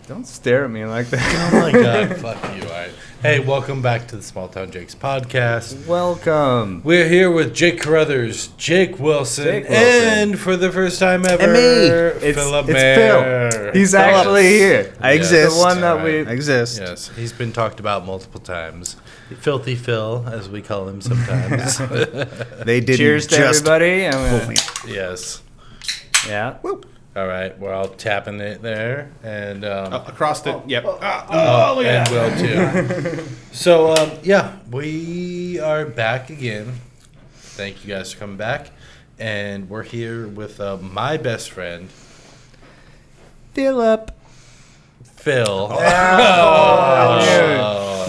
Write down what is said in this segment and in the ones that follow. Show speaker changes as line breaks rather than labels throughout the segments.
Don't stare at me like that.
Oh my god, fuck you. All right. Hey, welcome back to the Small Town Jakes podcast.
Welcome.
We're here with Jake Carruthers, Jake Wilson, and for the first time ever,
And me.
Philip
It's
Mayer.
Phil. He's actually here.
I exist.
The one that
All right.
I exist.
Yes, he's been talked about multiple times. Filthy Phil, as we call him sometimes.
They didn't
Cheers to
just
everybody.
pull me.
Yes.
Yeah.
All right, we're all tapping it there, and
Across the, yep.
and Will too. So yeah, we are back again. Thank you guys for coming back, and we're here with my best friend,
Philip.
Phil.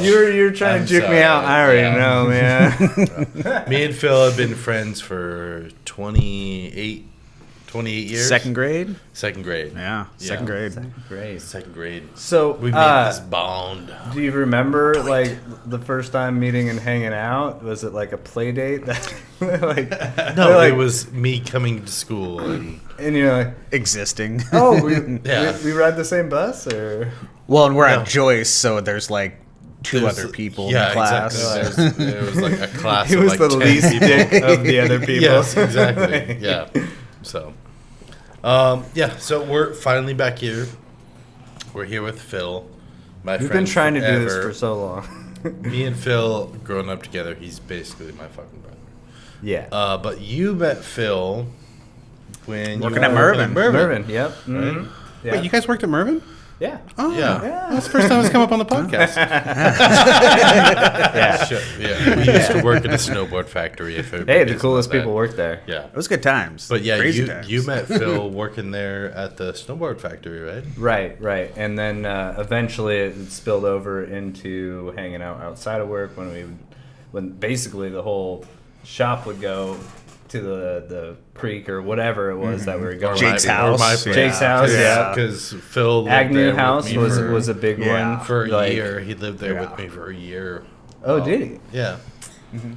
You're trying
I'm
to juke me out. I
sorry.
already
Yeah.
know, man.
Me and Phil have been friends for 28 years.
Second grade?
Second grade.
Yeah, second grade.
Great.
Second grade.
So,
We made this bond.
do you remember like the first time meeting and hanging out? Was it like a play date? like,
No,
like,
it was me coming to school and
and you're like,
Existing.
oh,
Yeah.
we ride the same bus, or
Well, and we're
No.
at Joyce, so there's like two
There's-
other people
yeah,
in class.
Exactly. There was like a class.
he
of
was
like
the
10
least
people.
dick of the other people.
Yes, exactly. Yeah. So, so we're finally back here. We're here with Phil, my
We've
friend.
been trying to do this
forever.
for so long.
Me and Phil, growing up together, he's basically my fucking brother.
Yeah.
But you met Phil when
Working
you
at
were
Mervyn.
Mervyn, yep. Mhm. Yeah.
Wait, you guys worked at Mervyn?
yeah.
Oh,
Yeah.
That's the first time it's come up on the podcast.
Yeah.
Sure, yeah, we used to work at a snowboard factory. If
Hey,
everybody
the
doesn't
coolest
know that.
people work there.
Yeah.
It was good times.
But yeah,
Crazy
you
times.
you met Phil working there at the snowboard factory, right?
Right. And then eventually it spilled over into hanging out outside of work when basically the whole shop would go to the creek or whatever it was that we were going.
Jake's
Or
house.
my place.
Jake's house, yeah.
Because Phil lived
Agnew
there with
House
me
was a big
Yeah.
one
for a
like-
year. He lived there
Yeah.
with me for a year.
Oh, did he?
Yeah,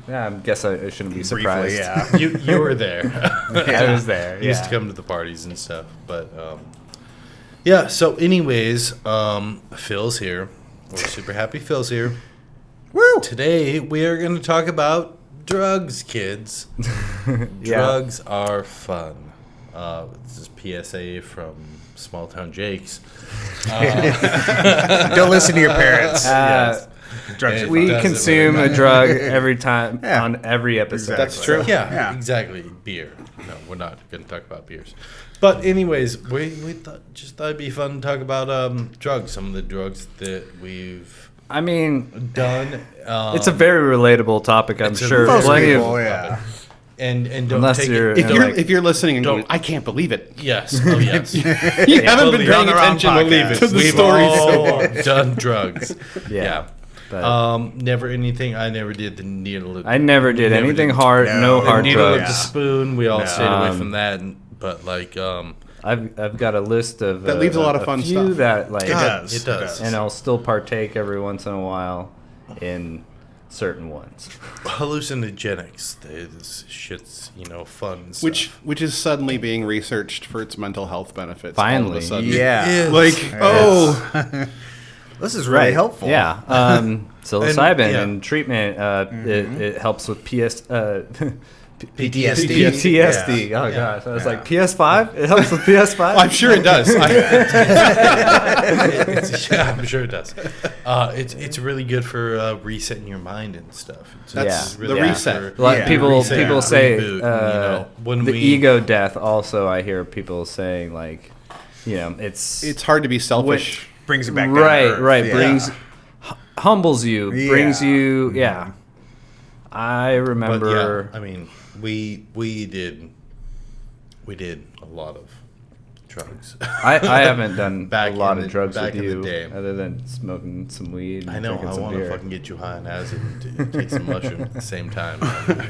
Yeah, I guess I shouldn't be
Briefly,
surprised.
yeah.
you were there.
I was there.
He used to come to the parties and stuff. But yeah. So, anyways, Phil's here. We're super happy Phil's here.
Woo!
Today we are going to talk about drugs, kids.
Yeah.
Drugs are fun. This is PSA from Small Town Jakes.
Don't listen to your parents.
Yes.
Drugs are
It
We
doesn't
consume
really
a drug every time
Yeah.
on every episode.
Exactly.
That's true.
Yeah,
Yeah.
exactly. Beer. No, we're not going to talk about beers. But anyways, we thought it'd be fun to talk about drugs. Some of the drugs that we've
I mean,
done.
it's a very relatable topic. I'm
it's a-
sure
Most
plenty
people,
of
yeah.
and don't
Unless
take
you're-
it.
If
Don't
you're
like-
if you're listening and going,
don't-
I can't believe it.
yes, oh yes.
You haven't been
You're
on
paying
the wrong
attention
podcast.
to the
We've
story.
all done drugs.
yeah. But
Never anything. I never did the needle.
I never did
never
anything
did-
hard.
No,
No
the
hard
needle
drugs.
at the spoon. We all
No.
stayed away from that. But like,
I've got a list of
That leaves a lot of fun
few
stuff.
that like,
It does.
it does.
and I'll still partake every once in a while in certain ones.
hallucinogenics. This shit's fun. And stuff.
Which is suddenly being researched for its mental health benefits.
Finally.
all of a sudden.
Yeah.
Like, oh,
This is really helpful.
Yeah, psilocybin
And, yeah.
and treatment. It helps with
PTSD.
PTSD. Oh gosh, I was like PS5. It helps with PS5.
I'm sure it does.
I'm sure it does. It's really good for resetting your mind and stuff.
That's
Yeah.
the
Yeah.
reset.
A lot
Yeah.
people
Reset,
people say
reboot, when
the
we
ego death. Also, I hear people saying like,
It's hard to be selfish.
Brings it back down to
right,
earth.
right.
Yeah.
Brings humbles you. Brings
Yeah.
you. Yeah. I
But
remember.
yeah, I mean, we did a lot of drugs.
I haven't done
Back
a lot
in
of
the-
drugs
back
with
in the
you,
day.
other than smoking some weed. And
I know.
drinking
I
some
want to
beer.
fucking get you high on acid and take some mushroom at the same time.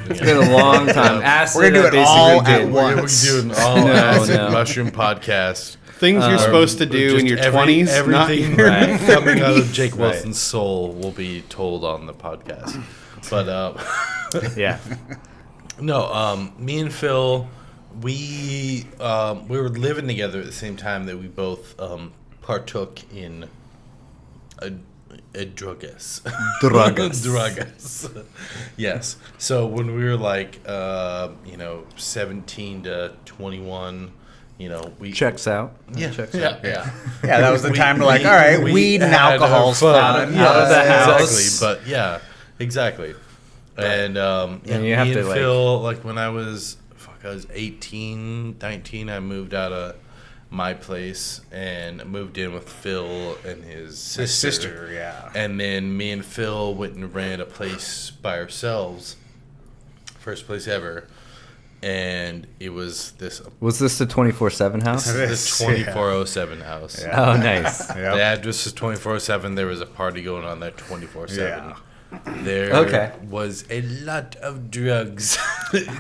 It's been a long time. Acid,
We're gonna do
I
it all
basically
at
did.
once.
We're doing all
No,
acid
no.
mushroom podcast.
Things you're supposed to do in
Just
your 20s, not
everything
your
Right.
coming out of Jake
Right.
Wilson's soul will be told on the podcast. But
Yeah.
no, me and Phil, we were living together at the same time that we both partook in a drugus.
Drugus.
Drugus. Yes. So when we were like, 17 to 21, we
Checks out.
Yeah,
Checks
yeah,
out.
yeah.
Yeah, that was the time to like, all right, weed and
had our
alcohol's
fun.
fun. Out of the house.
Exactly. But yeah, exactly. And
And you
me
have
and
to, like-
Phil, like when I was 18, 19, I moved out of my place and moved in with Phil and his sister.
His sister, yeah.
And then me and Phil went and ran a place by ourselves. First place ever. And it was this
Was this the 24/7 house?
this 2407 house.
Yeah.
Oh, nice.
The
Yep.
address is 24/7. There was a party going on there 24/7.
Yeah.
There
Okay.
was a lot of drugs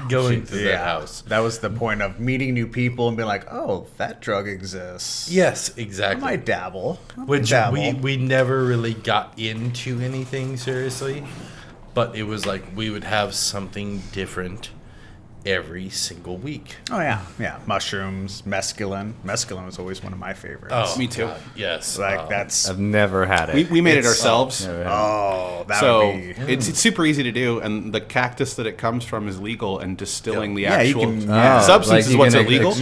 going through that house.
That was the point of meeting new people and being like, oh, that drug exists.
Yes,
I
exactly.
might dabble.
Which we never really got into anything seriously, but it was like we would have something different every single week.
Oh, yeah. Yeah. Mushrooms, mescaline. Mescaline was always one of my favorites.
Oh,
Me too.
God, yes.
Like, that's.
I've never had it.
We made it
It's-
ourselves.
Never had it.
Oh, that
So
would be.
it's super easy to do, and the cactus that it comes from is legal, and distilling the
Yeah, you
actual
can-
Oh,
substance
like
is
you
what's
can
illegal.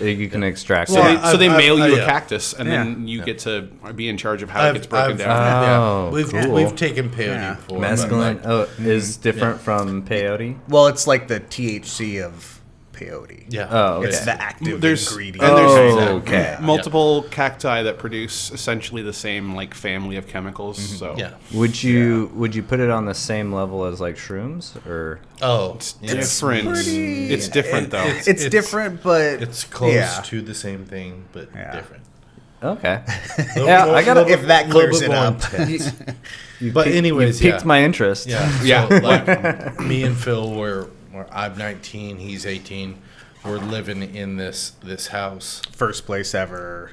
You can extract
So
it.
Well,
they
I've-
mail you a
yeah.
cactus, and then you get to be in charge of how it gets broken down.
Oh,
we've
cool.
taken peyote
Yeah.
before. but,
Mescaline
like,
is different from peyote.
Well, it's like the THC of peyote.
yeah.
Oh, okay.
It's the active
There's-
ingredient.
and there's-
okay.
Multiple cacti that produce essentially the same like family of chemicals. So
yeah.
Would you put it on the same level as like shrooms or?
Oh,
it's different.
pretty-
It's different though.
It's different, but
It's close
yeah.
to the same thing, but
Yeah.
different.
Okay. Yeah, I gotta.
If that
Little
clears
bit
it
more
up.
intense.
You
But
piqued-
anyways,
you piqued
yeah.
my interest.
Yeah.
Yeah.
So, like, me and Phil were I'm 19, he's 18. We're living in this house.
First place ever.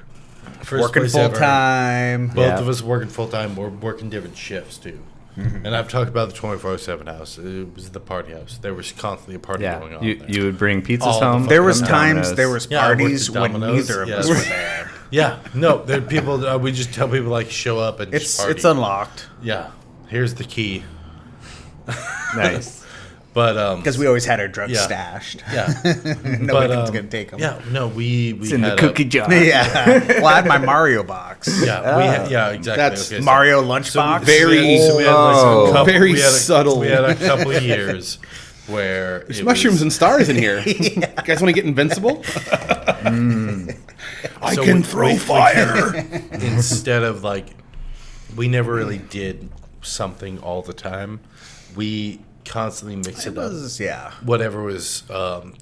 First
Working
place
full
ever.
time.
Both
Yeah.
of us working full time. We're working different shifts too. And I've talked about the 24/7 house. It was the party house. There was constantly a party
Yeah.
going on.
You
there.
you would bring pizzas
All the
home.
fuck-
There was
from
times,
Domino's.
there was
Yeah, I worked
parties
at
when
Domino's.
neither of
Yeah.
us were there.
Yeah, no, there are people. We just tell people like show up and just party.
It's unlocked
Yeah, here's the key.
Nice.
But
because we always had our drugs
Yeah.
stashed.
yeah,
Nobody's gonna take them.
Yeah, no, we
It's in the
had
cookie jar.
Yeah. Well, I had my Mario box.
Yeah, exactly.
That's
Okay, so-
Mario
So
lunchbox.
very-
so we had like
Oh.
a couple,
Very
we had a,
subtle.
We had a couple of years where
There's mushrooms and stars in here. You guys want to get invincible? I
So
can
we-
throw
we-
fire.
instead of like, we never really did something all the time. We constantly mix
It
it up.
was, yeah.
Whatever was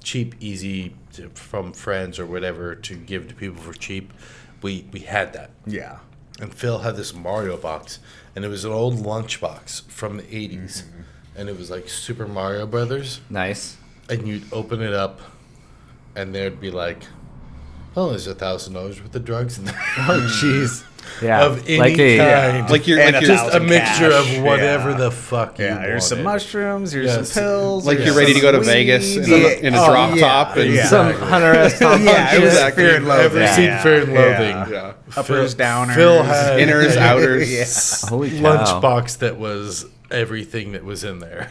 cheap, easy from friends or whatever to give to people for cheap. We had that.
Yeah.
And Phil had this Mario box, and it was an old lunchbox from the 80s. And it was like Super Mario Brothers.
Nice.
And you'd open it up, and there'd be like, oh, there's $1,000 worth of drugs in there.
Oh, jeez. Yeah.
Of any
like a
kind.
Like you're
And
like
a
you're
Just a
thousand
mixture
cash,
of whatever
yeah.
the fuck you
Yeah, here's some
wanted.
mushrooms, here's
Yes.
some pills.
like
here's
you're ready to
some
go to Vegas
weed.
in a
Oh,
drop
yeah,
top and
yeah.
some Hunter S. Thompson.
Yeah, it was
Exactly.
Fear and Loathing.
Ever seen
Yeah.
Fear and Loathing?
Yeah.
yeah.
Uppers, downers.
Phil had
Inners,
a
outers.
Yeah.
Holy cow.
lunchbox that was everything that was in there.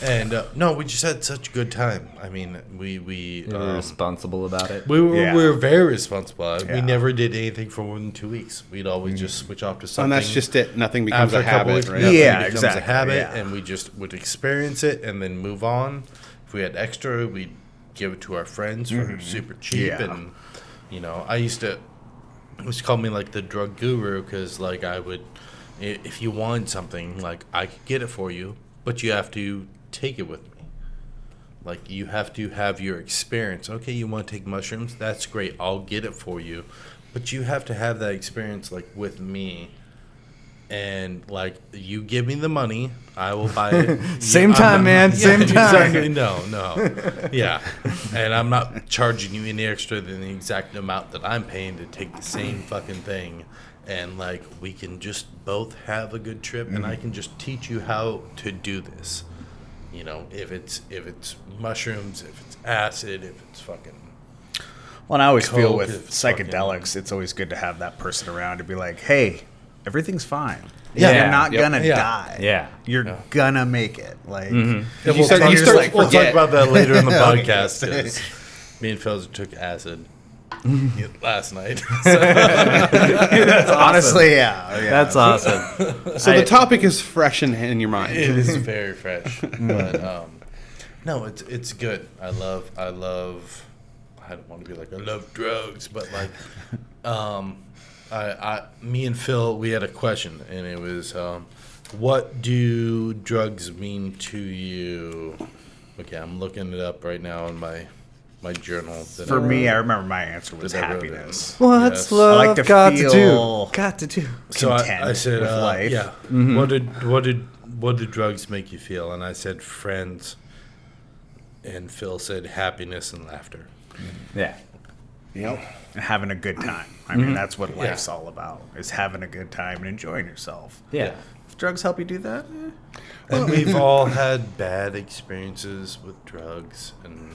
And no, we just had such a good time. I mean, we
You were responsible about it.
we were
Yeah.
we were very responsible. We
Yeah.
never did anything for more than 2 weeks. We'd always just switch off to something.
And that's just it. Nothing becomes
After
a
couple
habit,
weeks,
right?
Yeah.
it becomes
exactly,
a habit,
yeah.
and we just would experience it and then move on. If we had extra, we'd give it to our friends for super cheap.
Yeah.
And I used to call me like the drug guru because like I would, if you want something, like I could get it for you, but you have to take it with me. Like you have to have your experience. Okay, you want to take mushrooms? That's great. I'll get it for you, but you have to have that experience like with me. And like you give me the money, I will buy it.
Same time, man. Same time.
Exactly. No. Yeah, and I'm not charging you any extra than the exact amount that I'm paying to take the same fucking thing. And like we can just both have a good trip, and I can just teach you how to do this. If it's mushrooms, if it's acid, if it's fucking
Well, and I always feel
Coke
with
is fucking-
psychedelics, it's always good to have that person around to be like, hey, everything's fine.
Yeah.
You're not
Yep.
gonna
Yeah.
die.
Yeah.
You're gonna make it. Like,
Yeah,
You
we'll
start-
talk,
you start-
we'll
forget.
talk about that later in the
Okay.
podcast. 'Cause me and Phil took acid last night.
That's
honestly, yeah.
That's awesome.
So the topic is fresh in your mind.
It is very fresh, but no, it's good. I don't want to be like I love drugs, but like, me and Phil, we had a question, and it was, what do drugs mean to you? Okay, I'm looking it up right now in my journal. That
For
I
me,
wrote.
I remember my answer was
That I wrote
happiness.
What's
Yes.
love
I like to
got
feel-
to do? Got to do.
So I
content
said,
with life.
yeah. What did drugs make you feel? And I said friends, and Phil said happiness and laughter.
Yeah.
Yep.
And having a good time. I mean, that's what life's all about, is having a good time and enjoying yourself.
Yeah.
If drugs help you do that,
And we've all had bad experiences with drugs, and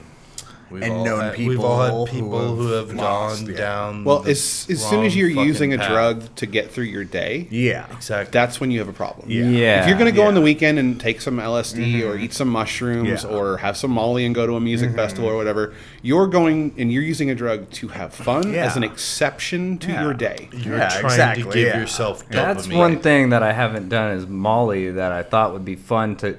we've
And
all
known
had, we've all
people
had people who have
lost,
gone
yeah.
down.
Well,
the
as soon as
wrong
you're
fucking
using a
path.
drug to get through your day,
yeah.
exactly.
that's when you have a problem.
Yeah.
Yeah.
If you're going to go on
Yeah.
the weekend and take some LSD or eat some mushrooms
Yeah.
or have some Molly and go to a music festival or whatever, you're going and you're using a drug to have fun
Yeah.
as an exception to
Yeah.
your day.
You're
Yeah,
trying
exactly,
to give
yeah.
yourself dopamine.
That's one thing that I haven't done is Molly that I thought would be fun to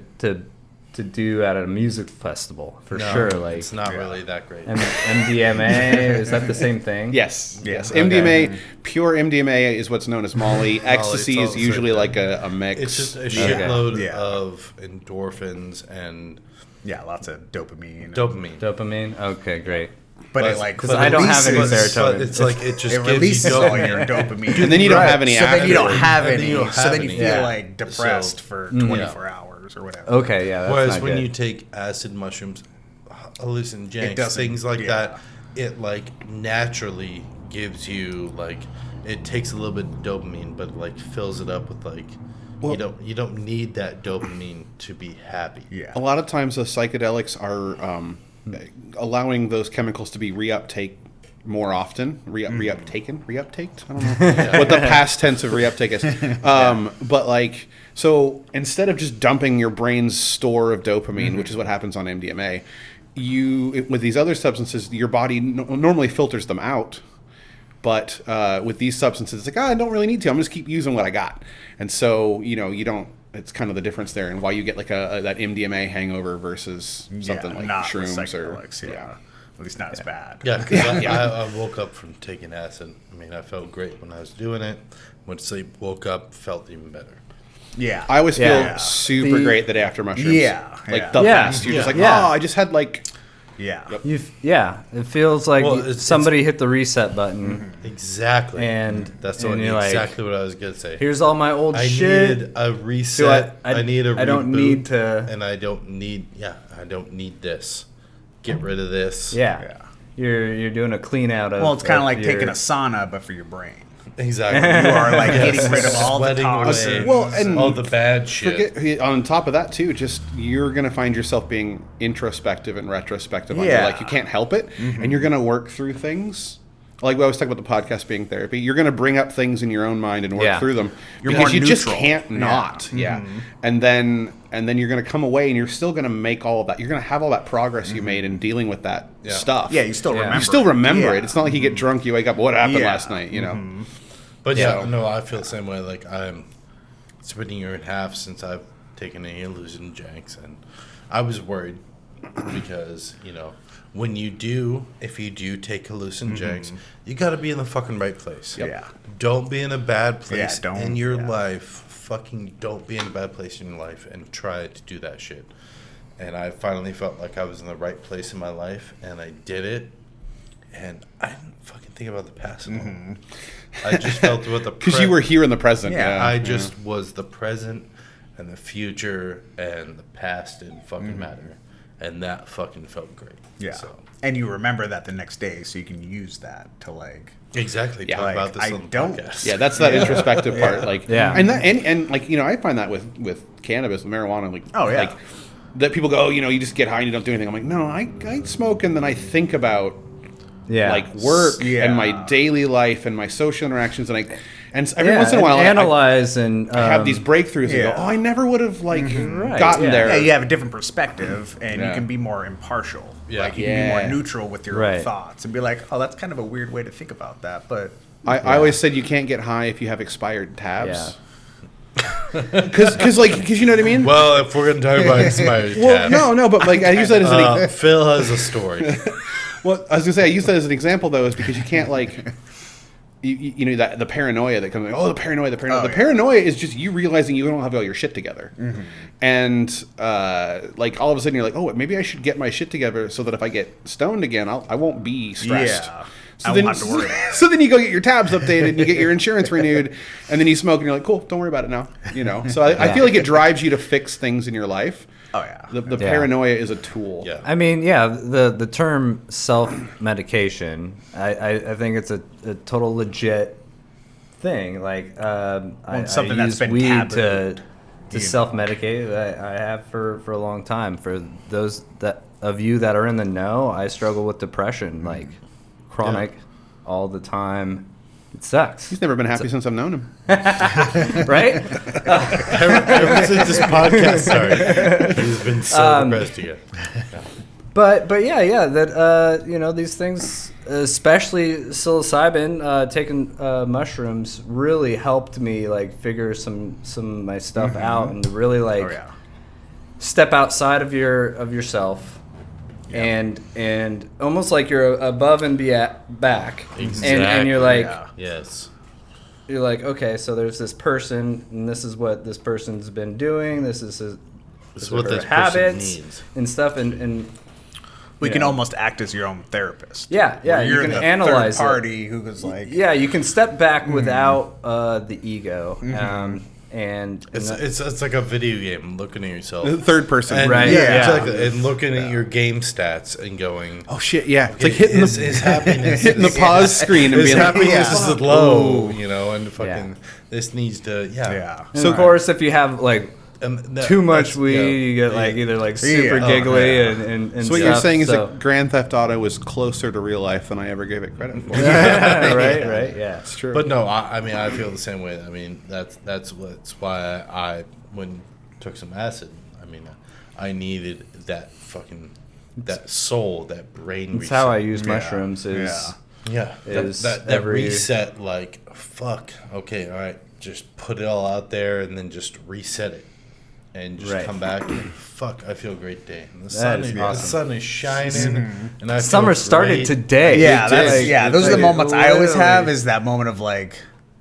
do at a music festival for
No,
sure. Like
it's not really that great.
and MDMA, is that the same thing?
Yes.
Yeah.
Yes.
Okay.
MDMA, pure MDMA is what's known as Molly. Ecstasy
all
is
the
usually
same
like
thing.
a mix.
It's just a
Okay.
shitload
Yeah.
of endorphins and
Yeah, lots of dopamine.
dopamine.
Dopamine. Okay, great.
But it
But-
like
'Cause I don't have any
releases-
serotonin.
But it's like it just
It
gives
releases
you
all
dopamine.
your dopamine.
And then you don't have any
So then you don't
afterwards.
have
And then
any.
you don't
So
have
then you
any.
feel
Yeah.
like depressed
So-
for
Yeah.
24 hours or whatever.
Okay, yeah. That's
Whereas
not
when
good.
you take acid, mushrooms, hallucinogens,
It doesn't-
things like
yeah.
that, it like naturally gives you like it takes a little bit of dopamine, but like fills it up with like you don't need that dopamine to be happy.
Yeah.
A lot of times, the psychedelics are allowing those chemicals to be reuptake more often. Reuptaked? I don't know what the past tense of reuptake is. But like, so instead of just dumping your brain's store of dopamine, which is what happens on MDMA, with these other substances, your body normally filters them out. But with these substances, it's like, I don't really need to. I'm just keep using what I got. And so, you don't. It's kind of the difference there, and why you get like that MDMA hangover versus something like
not with
shrooms or
psychedelics, yeah. At least not as bad.
Yeah, because I woke up from taking acid. I mean, I felt great when I was doing it. Went to sleep, woke up, felt even better.
Yeah.
I always
Yeah.
feel super great the day after mushrooms.
Yeah,
Like
yeah.
the
Yeah.
best. You're just like,
Yeah.
oh, I just had like.
Yeah.
It feels like
Well, it's-
somebody hit the reset button,
Exactly.
and
That's
and
what,
you're like,
exactly what I was gonna say.
here's all my old
I
shit.
need a reset.
I-
I need a
I don't
reboot,
need to-
and I don't need. Yeah, I don't need this. Get rid of this.
Yeah.
Yeah.
You're doing a clean out of.
Well, it's kind of like
your-
taking a sauna, but for your brain.
Exactly.
You are like
Yes.
getting rid of all the
Sweating away.
toxins.
Well, and
all the bad shit.
Forget, on top of that too, just you're gonna find yourself being introspective and retrospective on your
Yeah.
life. You can't help it, and you're gonna work through things. Like we always talk about the podcast being therapy. You're gonna bring up things in your own mind and work
Yeah.
through them
You're
because
more
you just
neutral.
can't
Yeah.
not. Yeah, and then you're gonna come away and you're still gonna make all of that. You're gonna have all that progress you made in dealing with that stuff.
Yeah, you still
Yeah.
remember.
You still remember
Yeah.
it. It's not like you get drunk, you wake up, what happened
Yeah.
last night? You know.
But yeah,
So-
no, I feel the same way. Like it's been a year and a half since I've taken any hallucinogens, and I was worried because when if you do take hallucinogens, you got to be in the fucking right place.
Yep. Yeah.
Don't be in a bad place
don't-
in your
yeah.
life. Fucking don't be in a bad place in your life and try to do that shit. And I finally felt like I was in the right place in my life, and I did it. And I didn't fucking think about the past at all. I just felt about the
Because you were here in the present.
Yeah,
Yeah,
I just was the present and the future, and the past didn't fucking matter. And that fucking felt great.
Yeah.
So.
And you remember that the next day, so you can use that to like.
Exactly.
Yeah.
Talk
Like,
about this
I
on the
don't-
podcast.
Yeah, that's that introspective part. Like,
Yeah.
and like I find that with cannabis, with marijuana, like,
Oh, yeah.
like that people go, you just get high and you don't do anything. I'm like, no, I smoke and then I think about
Yeah.
like work
Yeah.
and my daily life and my social interactions, and every once in a while I
analyze and
I have these breakthroughs and go,
yeah.
oh, I never would have like
Right,
gotten
yeah.
there.
Yeah, you have a different perspective, and
Yeah.
you can be more impartial.
Yeah.
Like you can be more
Yeah.
neutral with your
Right.
own thoughts and be like, "Oh, that's kind of a weird way to think about that." But
I always said you can't get high if you have expired tabs.
Yeah.
Because you know what I mean.
Well, if we're gonna talk about expired
Well,
tabs,
no, but like I use that as an
Phil has a story.
well, I was gonna say I use that as an example though, is because you can't like. You know that the paranoia that comes. The paranoia. The
Oh,
paranoia is just you realizing you don't have all your shit together, and like all of a sudden you're like, oh, maybe I should get my shit together so that if I get stoned again, I won't be stressed.
Yeah.
So
I
then,
won't have to worry about it.
so then you go get your tabs updated, and you get your insurance renewed, and then you smoke, and you're like, cool, don't worry about it now. You know. So I feel like it drives you to fix things in your life.
Oh yeah.
The
Yeah.
paranoia is a tool.
Yeah.
I mean, yeah, the term self-medication, I think it's a total legit thing. Like, I
something that's
use
been
weed
taboo,
to
you know.
self-medicate. I have for a long time. For those of you that are in the know, I struggle with depression, like chronic, all the time. It sucks,
He's never been happy since I've known him.
right?
Ever since this podcast started, he's been so depressed again.
But yeah, that you know, these things, especially psilocybin, taking mushrooms really helped me like figure some of my stuff out and to really like
Oh yeah.
step outside of yourself. And almost like you're above and back, and you're like
Yeah.
Yes.
you're like, okay, so there's this person, and this is what this person's been doing. This is
what
her
this person
habits
needs.
and stuff, and
We
you
can
know.
almost act as your own therapist.
Yeah, yeah,
Where
you
you're
can
the
analyze it.
third party who goes like,
yeah, you can step back without the ego, and
It's like a video game, looking at yourself.
Third person.
And,
Right.
Yeah,
Yeah.
exactly. And looking at your game stats and going,
Oh shit! Yeah, it's like hitting
his,
the
his happiness,
hitting the pause screen and
his
being like,
happiness is low,
Ooh.
you know, and fucking this needs to,
yeah.
so of course, if you have like
And
too much
that's-
weed,
yeah.
you get like either like super
Yeah.
giggly
Yeah.
and
So what you're
stuff,
saying is
so-
that Grand Theft Auto is closer to real life than I ever gave it credit for.
right, yeah.
It's true.
But no, I mean, I feel the same way. I mean, that's why I when took some acid. I mean, I needed that fucking that soul, that brain.
That's how I
reset.
use mushrooms. Is
Yeah,
is
that
every-
reset. Like, fuck. Okay, all right. Just put it all out there, and then just reset it, and just
Right.
come back. And fuck, I feel great day. And the
is
the
awesome.
sun is shining, and I feel
Summer started
great.
today.
Yeah,
It
that's
just-
yeah.
it's
Those are the
like,
moments I always have.
literally-
Is that moment of like,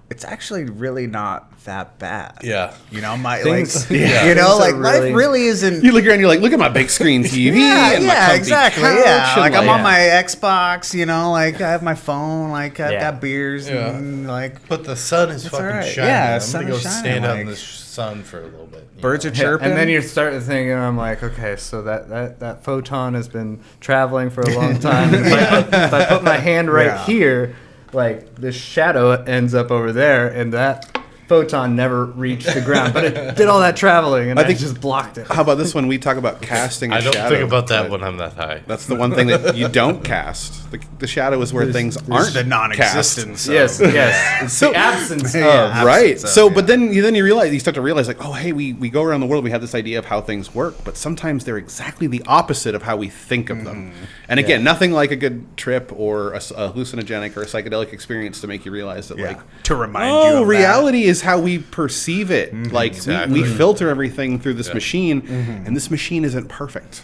it's actually really not that bad.
Yeah.
You know, my
Things-
like,
yeah.
you know,
Things
like
are
life
really-
really isn't.
you look around, you're like, look at my big screen TV.
Yeah,
and my
yeah,
comfy
exactly.
couch,
Yeah,
and
like I'm
like-
on my Xbox. You know, like I have my phone. Like I've
Yeah.
got beers
Yeah.
and like
But the sun is
It's
fucking
all right.
shining.
Yeah,
I'm
sun
gonna go
is shining,
stand out in
like-
the sun for a little bit. you
birds
know?
are chirping.
And then you start thinking, I'm like, okay, so that photon has been traveling for a long time. If I put my hand right
Yeah.
here, like this shadow ends up over there, and that photon never reached the ground, but it did all that traveling, and I
think-
just blocked it.
How about this one? We talk about casting a
I don't
shadow.
think about that
but
when I'm that high.
That's the one thing that you don't cast. The shadow is where things aren't
the
cast.
non-existence.
Yes, yes, it's
So-
the absence
Yeah.
of.
Right.
Absence of,
So,
yeah.
but then you realize, you start to realize, like, oh, hey, we go around the world, we have this idea of how things work, but sometimes they're exactly the opposite of how we think of them. And again, nothing like a good trip or a hallucinogenic or a psychedelic experience to make you realize that,
Yeah.
like,
To remind you
oh,
of
reality is how we perceive it. Like,
Exactly.
we filter everything through this machine, and this machine isn't perfect.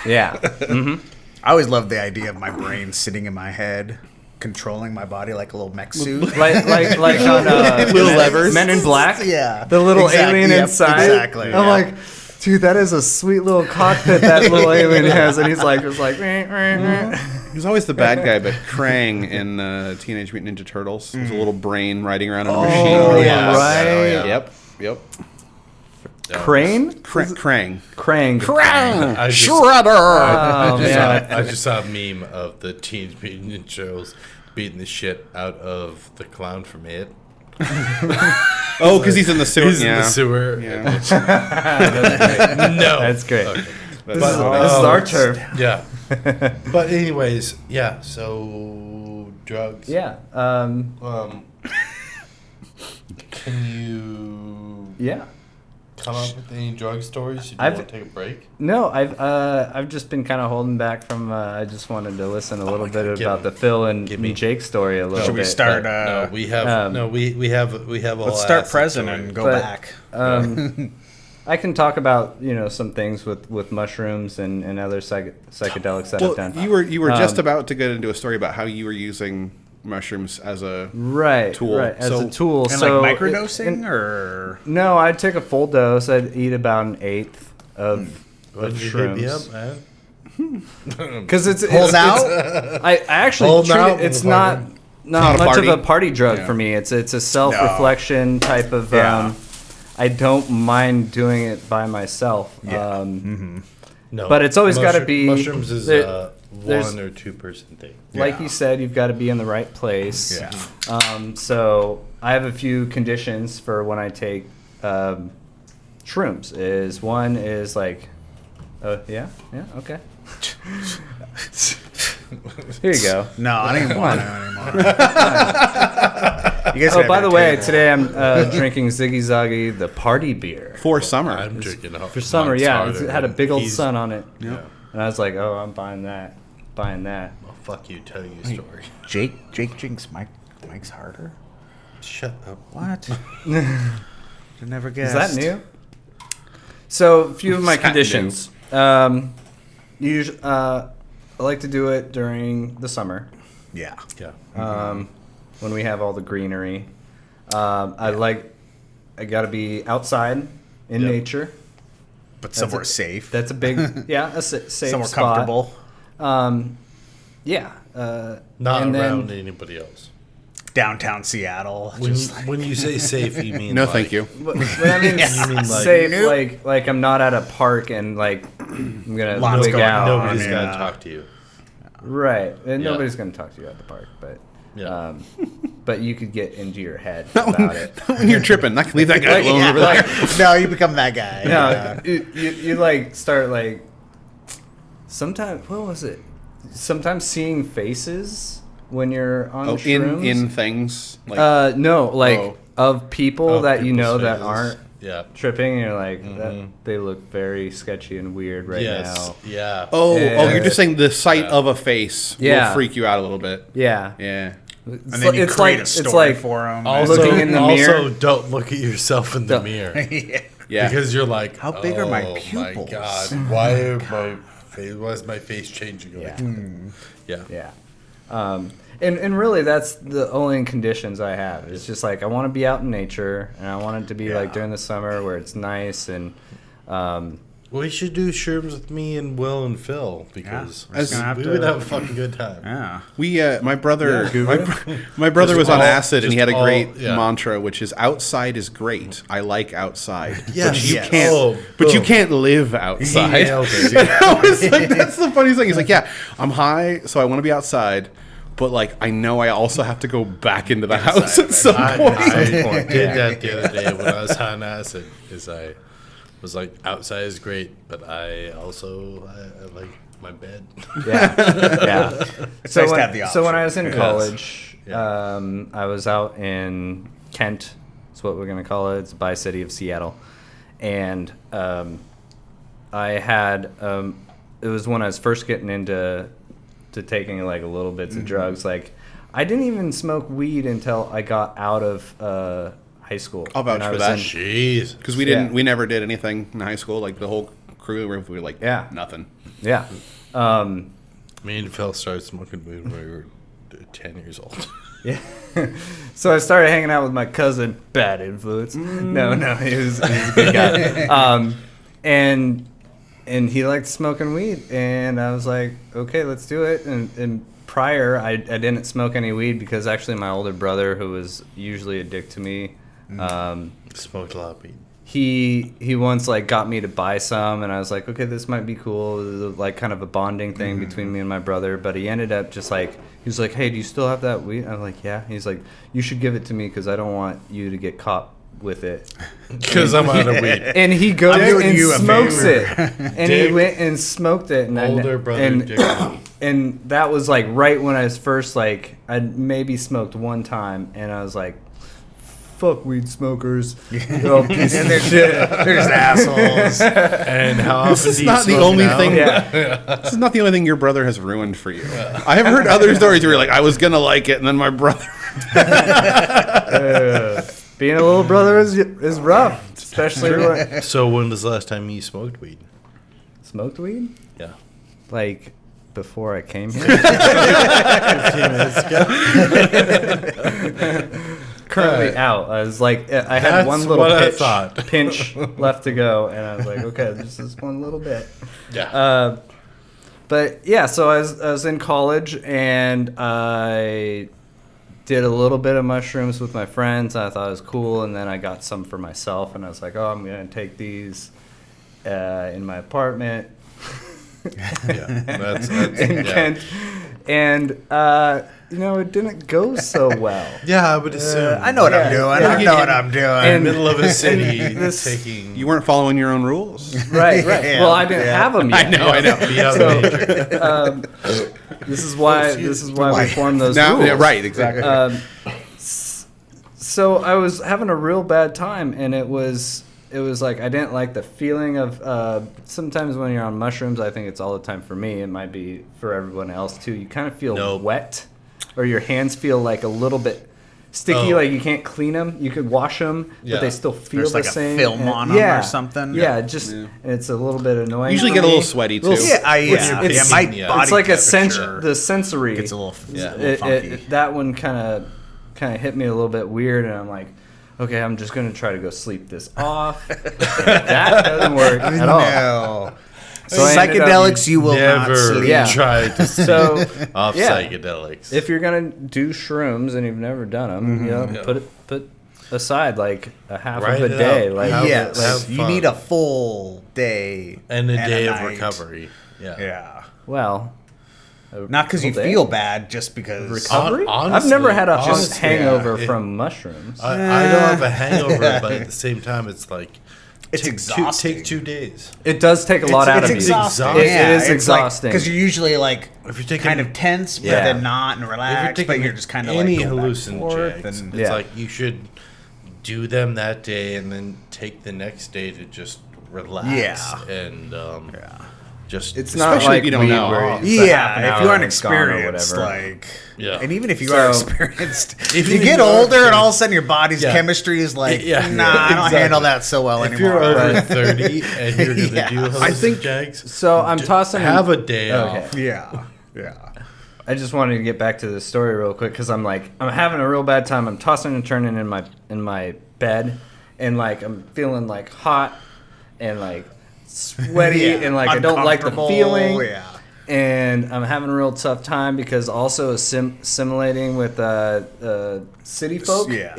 Yeah.
I always loved the idea of my brain sitting in my head, controlling my body like a little mech suit.
like on
Little levers.
Men in Black.
Yeah.
the little
Exactly,
alien
yep,
inside.
exactly,
I'm
yeah.
like, dude, that is a sweet little cockpit that little alien has, and he's like, just like,
He's always the bad guy, but Krang in Teenage Mutant Ninja Turtles. There's a little brain riding around in a machine.
oh,
yeah.
right.
Oh, yeah.
Yep.
Crane,
Krang.
Krang,
I just,
Oh
I
man,
just saw a meme of the Teenage Mutant Ninja Turtles beating the shit out of the clown from It.
Oh, because he's in the sewer.
He's in the sewer.
Yeah.
No.
that's great.
Okay.
This is our turf.
Yeah. But anyways, yeah. So drugs.
Yeah.
Can you
Yeah.
come up with any drug stories? Do you
I've-
want to take a break?
No, I've just been kind of holding back from. I just wanted to listen a little bit
God,
about the Phil and
give me-
Jake story a little
Should
bit.
we start?
No, we have we have a whole.
Let's start
acid
present
story.
and go
But-
back.
I can talk about some things with mushrooms and other psychedelics that
Well,
I've done.
you were just about to get into a story about how you were using mushrooms as a
right
tool.
right as
So-
a tool.
And
so
like microdosing,
and-
or
no, I'd take a full dose. I'd eat about an eighth of
What did you hit me up,
shrooms
man?
because it's
hold out.
I actually
Hold
treat
out,
it, it's
motherfucker.
not
Not a
much
party.
of a party drug
Yeah.
for me. It's a self-reflection type of.
Yeah.
I don't mind doing it by myself.
Yeah.
No,
But it's always gotta be-
mushrooms is
there's-
1 or 2% thing.
Like
Yeah.
you said, you've got to be in the right place.
Yeah.
So I have a few conditions for when I take shrooms. One is like, yeah, okay. Here you go.
No, I don't even want to anymore. You guys
Oh,
have
by
your
the way,
table.
today I'm drinking Ziggy Zaggy, the party beer.
for summer.
I'm drinking
For summer, yeah.
Monster
It had a big old
He's-
sun on it.
Yeah.
And I was like, oh, I'm buying that. Buying that.
Well, fuck you, telling you a story.
Jake drinks Mike's harder.
Shut up.
What? I never
Is
guessed.
that new? So, a few of my
Is that
conditions. Usually, I like to do it during the summer
Yeah.
Yeah.
when we have all the greenery. I got to be outside in
Yep.
nature.
But somewhere safe.
That's a big, safe
somewhere
spot.
comfortable.
Yeah.
Not
and
around
then,
anybody else.
Downtown Seattle.
When you say safe, you mean
No,
like,
thank you.
But I mean,
You
mean like-
safe,
Nope.
like I'm not at a park and like I'm gonna
Lots
wig
going
out.
on.
Nobody's
Yeah.
gonna talk to you.
Right, and
Yeah.
nobody's gonna talk to you at the park, but
Yeah.
but you could get into your head about it.
When you're tripping, I can leave that guy alone
Yeah,
over there.
no, you become that guy.
No,
Yeah.
you like start like sometimes what was it? Sometimes seeing faces when you're on
Oh,
shrooms.
in things like
No, like
Oh.
of people
Oh,
that you
people's
know that
faces.
aren't
Yeah.
tripping, and you're like
Mm-hmm.
that, they look very sketchy and weird right
Yes.
now.
Yeah.
oh,
Yeah.
you're just saying the sight
Yeah.
of a face
Yeah.
will freak you out a little bit.
Yeah,
Yeah.
It's,
And then you
it's
create
like
a
it's
story
like
for him.
Also,
looking in the
also
mirror.
don't look at yourself in the
Don't-
mirror.
yeah.
Yeah.
Because you're like,
How big are my
"Oh
pupils?"
My God, why is my face changing?
Yeah.
Yeah.
Yeah. And really, that's the only conditions I have. It's just like I want to be out in nature, and I want it to be like
Yeah.
during the summer where it's nice and.
We should do shrooms with me and Will and Phil because
we're just gonna have
we
to-
would have a fucking good time.
Yeah.
We, my brother,
Yeah.
my brother was on
all-
acid, and he had a
just
great
all- yeah.
mantra, which is "outside is great. I like outside,
Yes.
but you
Yes.
can't.
Oh,
but you
boom.
can't live
He
outside."
nailed it.
I was like, that's the funniest thing. He's like, "Yeah, I'm high, so I want to be outside, but like, I know I also have to go back into the house at some
I
point."
did that the other day when I was on acid. Is I was like, outside is great, but I also I like my bed.
Yeah. Yeah.
It's nice to have the
so when
option.
I was in
Yes.
college,
Yeah.
I was out in Kent. That's what we're gonna call it. It's a bi-city of Seattle, and I had it was when I was first getting into taking like a little bits of drugs. Like I didn't even smoke weed until I got out of high school.
I'll vouch
And I
for
was
that.
in-
Jeez.
Because we never did anything in high school. Like the whole crew, we were like,
Yeah.
nothing.
Yeah.
Me and Phil started smoking weed when we were 10 years old.
Yeah. So I started hanging out with my cousin. Bad influence. No, he was a good guy. And he liked smoking weed, and I was like, okay, let's do it. And prior, I didn't smoke any weed because actually my older brother, who was usually a dick to me,
Smoked a lot of weed.
he once like got me to buy some, and I was like, okay, this might be cool, like kind of a bonding thing between me and my brother. But he ended up just like, he was like, hey, do you still have that weed? I'm like, yeah. He's like, you should give it to me because I don't want you to get caught with it.
Because I'm out of weed.
And he goes
doing
and
you a
smokes
favor.
it. And he
Dick.
went and smoked it. And
Older brother
and,
Dick.
and that was like right when I was first like, I'd maybe smoked one time. And I was like, fuck weed smokers. They're all pieces
And
of
they're,
shit.
they're just assholes.
And how often
This is
do you
not the
smoke
only
now?
thing.
Yeah.
This is not the only thing your brother has ruined for you. I have heard other stories where you're like, I was gonna like it, and then my brother.
Being a little brother is rough. Especially when
So when was the last time you smoked weed?
smoked weed?
Yeah.
Like before I came here.
15 minutes ago.
Currently out. I was like, I had
That's
one little
what I thought.
pinch left to go, and I was like, okay, this is one little bit.
Yeah.
But yeah, so I was in college, and I did a little bit of mushrooms with my friends. I thought it was cool, and then I got some for myself, and I was like, oh, I'm gonna take these in my apartment.
Yeah. That's
in
yeah.
Kent, and it didn't go so well.
Yeah, I would assume.
I know what I'm
Yeah,
doing.
yeah.
I know what I'm doing.
In the middle of a city,
This-
taking.
You weren't following your own rules.
Right.
Yeah,
Well, I didn't
yeah.
have them yet.
I know.
Be out
So-
in nature.
This is why we formed those
Now,
rules.
yeah, right, exactly.
So I was having a real bad time, and it was like I didn't like the feeling of. Sometimes when you're on mushrooms, I think it's all the time for me. It might be for everyone else too. You kind of feel
Nope.
wet, or your hands feel like a little bit sticky,
Oh.
like you can't clean them. You could wash them,
Yeah.
but they still feel
There's
the
like a
same.
film
and-
on 'em or something.
Yeah, just and it's a little bit annoying.
Usually
for
get a
me.
little sweaty too.
Little-
Yeah, my
Yeah.
body
It's like a
temperature
the sensory.
gets a little,
Yeah.
a little funky.
That one kind of hit me a little bit weird, and I'm like, okay, I'm just gonna try to go sleep this off. That doesn't work at all.
No.
So I ended up-
Psychedelics, you will not
Never
sleep.
Yeah.
try to
So
off
yeah.
psychedelics.
if you're gonna do shrooms and you've never done them,
Yeah.
put aside like a half
Write
of a
it
day.
out.
Like
Have-
Yes,
have
you
fun.
need a full day
and a day of
night.
recovery. Yeah.
Yeah,
well,
not because you
full day?
feel bad, just because.
recovery.
Hon-
I've never had a
honestly,
hangover
yeah.
from mushrooms.
I don't have a hangover, but at the same time, it's like
It's exhausting.
Take 2 days.
It does take a lot out
it's
of
exhausting.
you. It
Yeah,
is
it's
exhausting.
because you're usually like
If you're taking
kind of tense, but
Yeah.
then not and relaxed. But you're just kind of like
any
going back and forth
hallucinogens,
and-
it's
Yeah.
like you should do them that day and then take the next day to just relax.
Yeah.
And just
It's not
Especially
like
if you don't
weed
know.
where it's a half an
Yeah, if
hour
you aren't
and it's gone or
experienced,
whatever.
like,
Yeah.
and even if you
So-
are experienced, if
Even
you
if
get
you are
older and all of a
experienced-
sudden your body's
Yeah.
chemistry is like,
Yeah.
nah, I don't
Exactly.
handle that so well
if
anymore.
you're over
Right.
30 and you're gonna
Yeah.
do
I think-
hallucinogens,
So I'm tossing.
have a day
Okay.
off.
Yeah, yeah.
I just wanted to get back to this story real quick because I'm having a real bad time. I'm tossing and turning in my bed, and like I'm feeling like hot and like sweaty
Yeah.
and like I don't like the
Uncomfortable,
feeling.
Yeah.
And I'm having a real tough time because also assimilating with city folk
Yeah.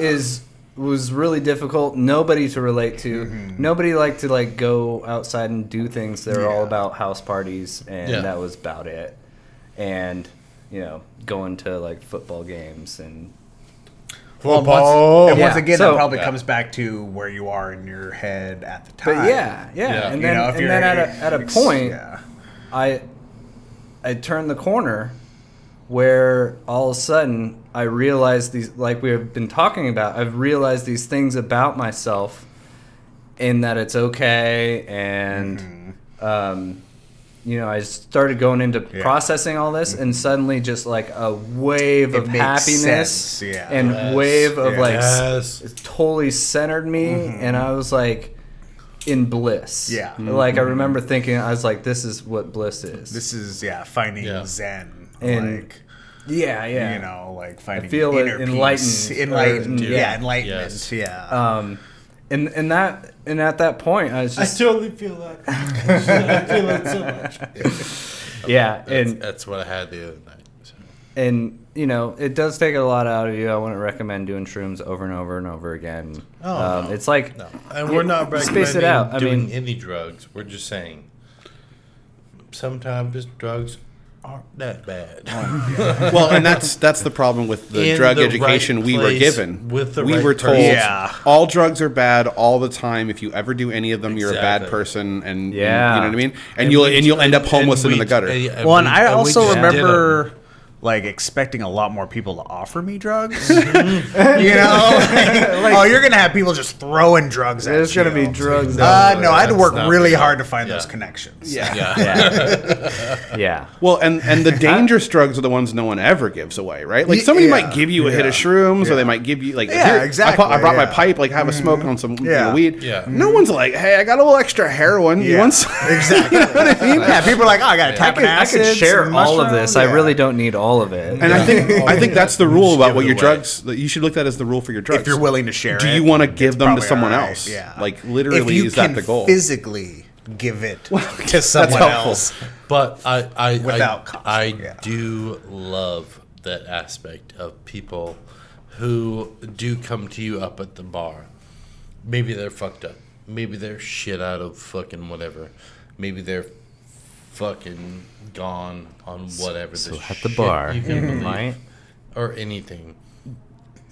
was really difficult. Nobody to relate to.
Mm-hmm.
Nobody liked to like go outside and do things. They were all
Yeah.
about house parties, and
Yeah.
that was about it. And going to like football games and
Well,
Football.
once
Yeah,
again,
so-
that probably
Yeah.
comes back to where you are in your head at the time.
but yeah,
Yeah.
and
You
then
know, if
and
you're
then at a point
yeah.
I turned the corner where all of a sudden I realized these, like we have been talking about, I've realized these things about myself and that it's okay. And, I started going into
Yeah.
processing all this, and suddenly just like a wave
It
of
makes
happiness
sense, yeah.
and
Yes.
wave of
Yeah.
like
Yes.
it totally centered me, and I was like in bliss.
Yeah.
Like I remember thinking, I was like, this is what bliss is.
This is finding
Yeah.
Zen,
And-
like
yeah.
you know, like finding
feel
inner
enlightened,
peace. Enlightened,
or-
yeah,
yeah.
enlightenment,
Yes.
yeah.
And at that point, I was
I
just
totally feel that. I feel it so much.
yeah, and
That's what I had the other night. So.
and it does take a lot out of you. I wouldn't recommend doing shrooms over and over and over again.
Oh, no.
It's like
No, and we're not
space
recommending
it out. I
doing
mean,
any drugs. We're just saying sometimes drugs aren't that bad.
Well, and that's the problem with the
In
drug
the
education
right
we were
place,
given.
with the
we
right
were told
person.
Yeah.
all drugs are bad all the time. If you ever do any of them, you're a bad
Exactly.
person, and
Yeah.
you know what I mean. And you'll end up homeless and in the gutter.
Well, and I also
just did
remember like expecting a lot more people to offer me drugs. you know, oh, you're gonna have people just throwing drugs at you.
There's gonna be drugs.
No, I had to
That's
work
not
really
real.
hard to find
Yeah.
those connections.
Yeah.
Yeah.
Well, and the dangerous drugs are the ones no one ever gives away, right? Like somebody
Yeah.
might give you a hit of shrooms, or they might give you like,
Yeah,
here,
exactly,
I brought my
yeah.
pipe, like have a smoke on some
Yeah.
weed.
Yeah.
No one's like, hey, I got a little extra heroin. You
Yeah,
want some?
exactly. Yeah, people are like, oh, I got a tap
I could share all of this. I really don't need all of it.
And I think that's the rule about
give
what
it
your
away.
drugs. That you should look at as the rule for your drugs.
If you're willing to share
do
it,
you want to give
it's
them to
probably
someone
all right,
else?
Yeah.
Like
if
literally,
you
is that
can
the goal?
physically give it to someone
helpful.
else.
But I
Without cost,
I
yeah.
do love that aspect of people who do come to you up at the bar. Maybe they're fucked up. Maybe they're shit out of fucking whatever. Maybe they're fucking gone on whatever.
So
the
at the
shit
bar,
you can believe,
right?
or anything,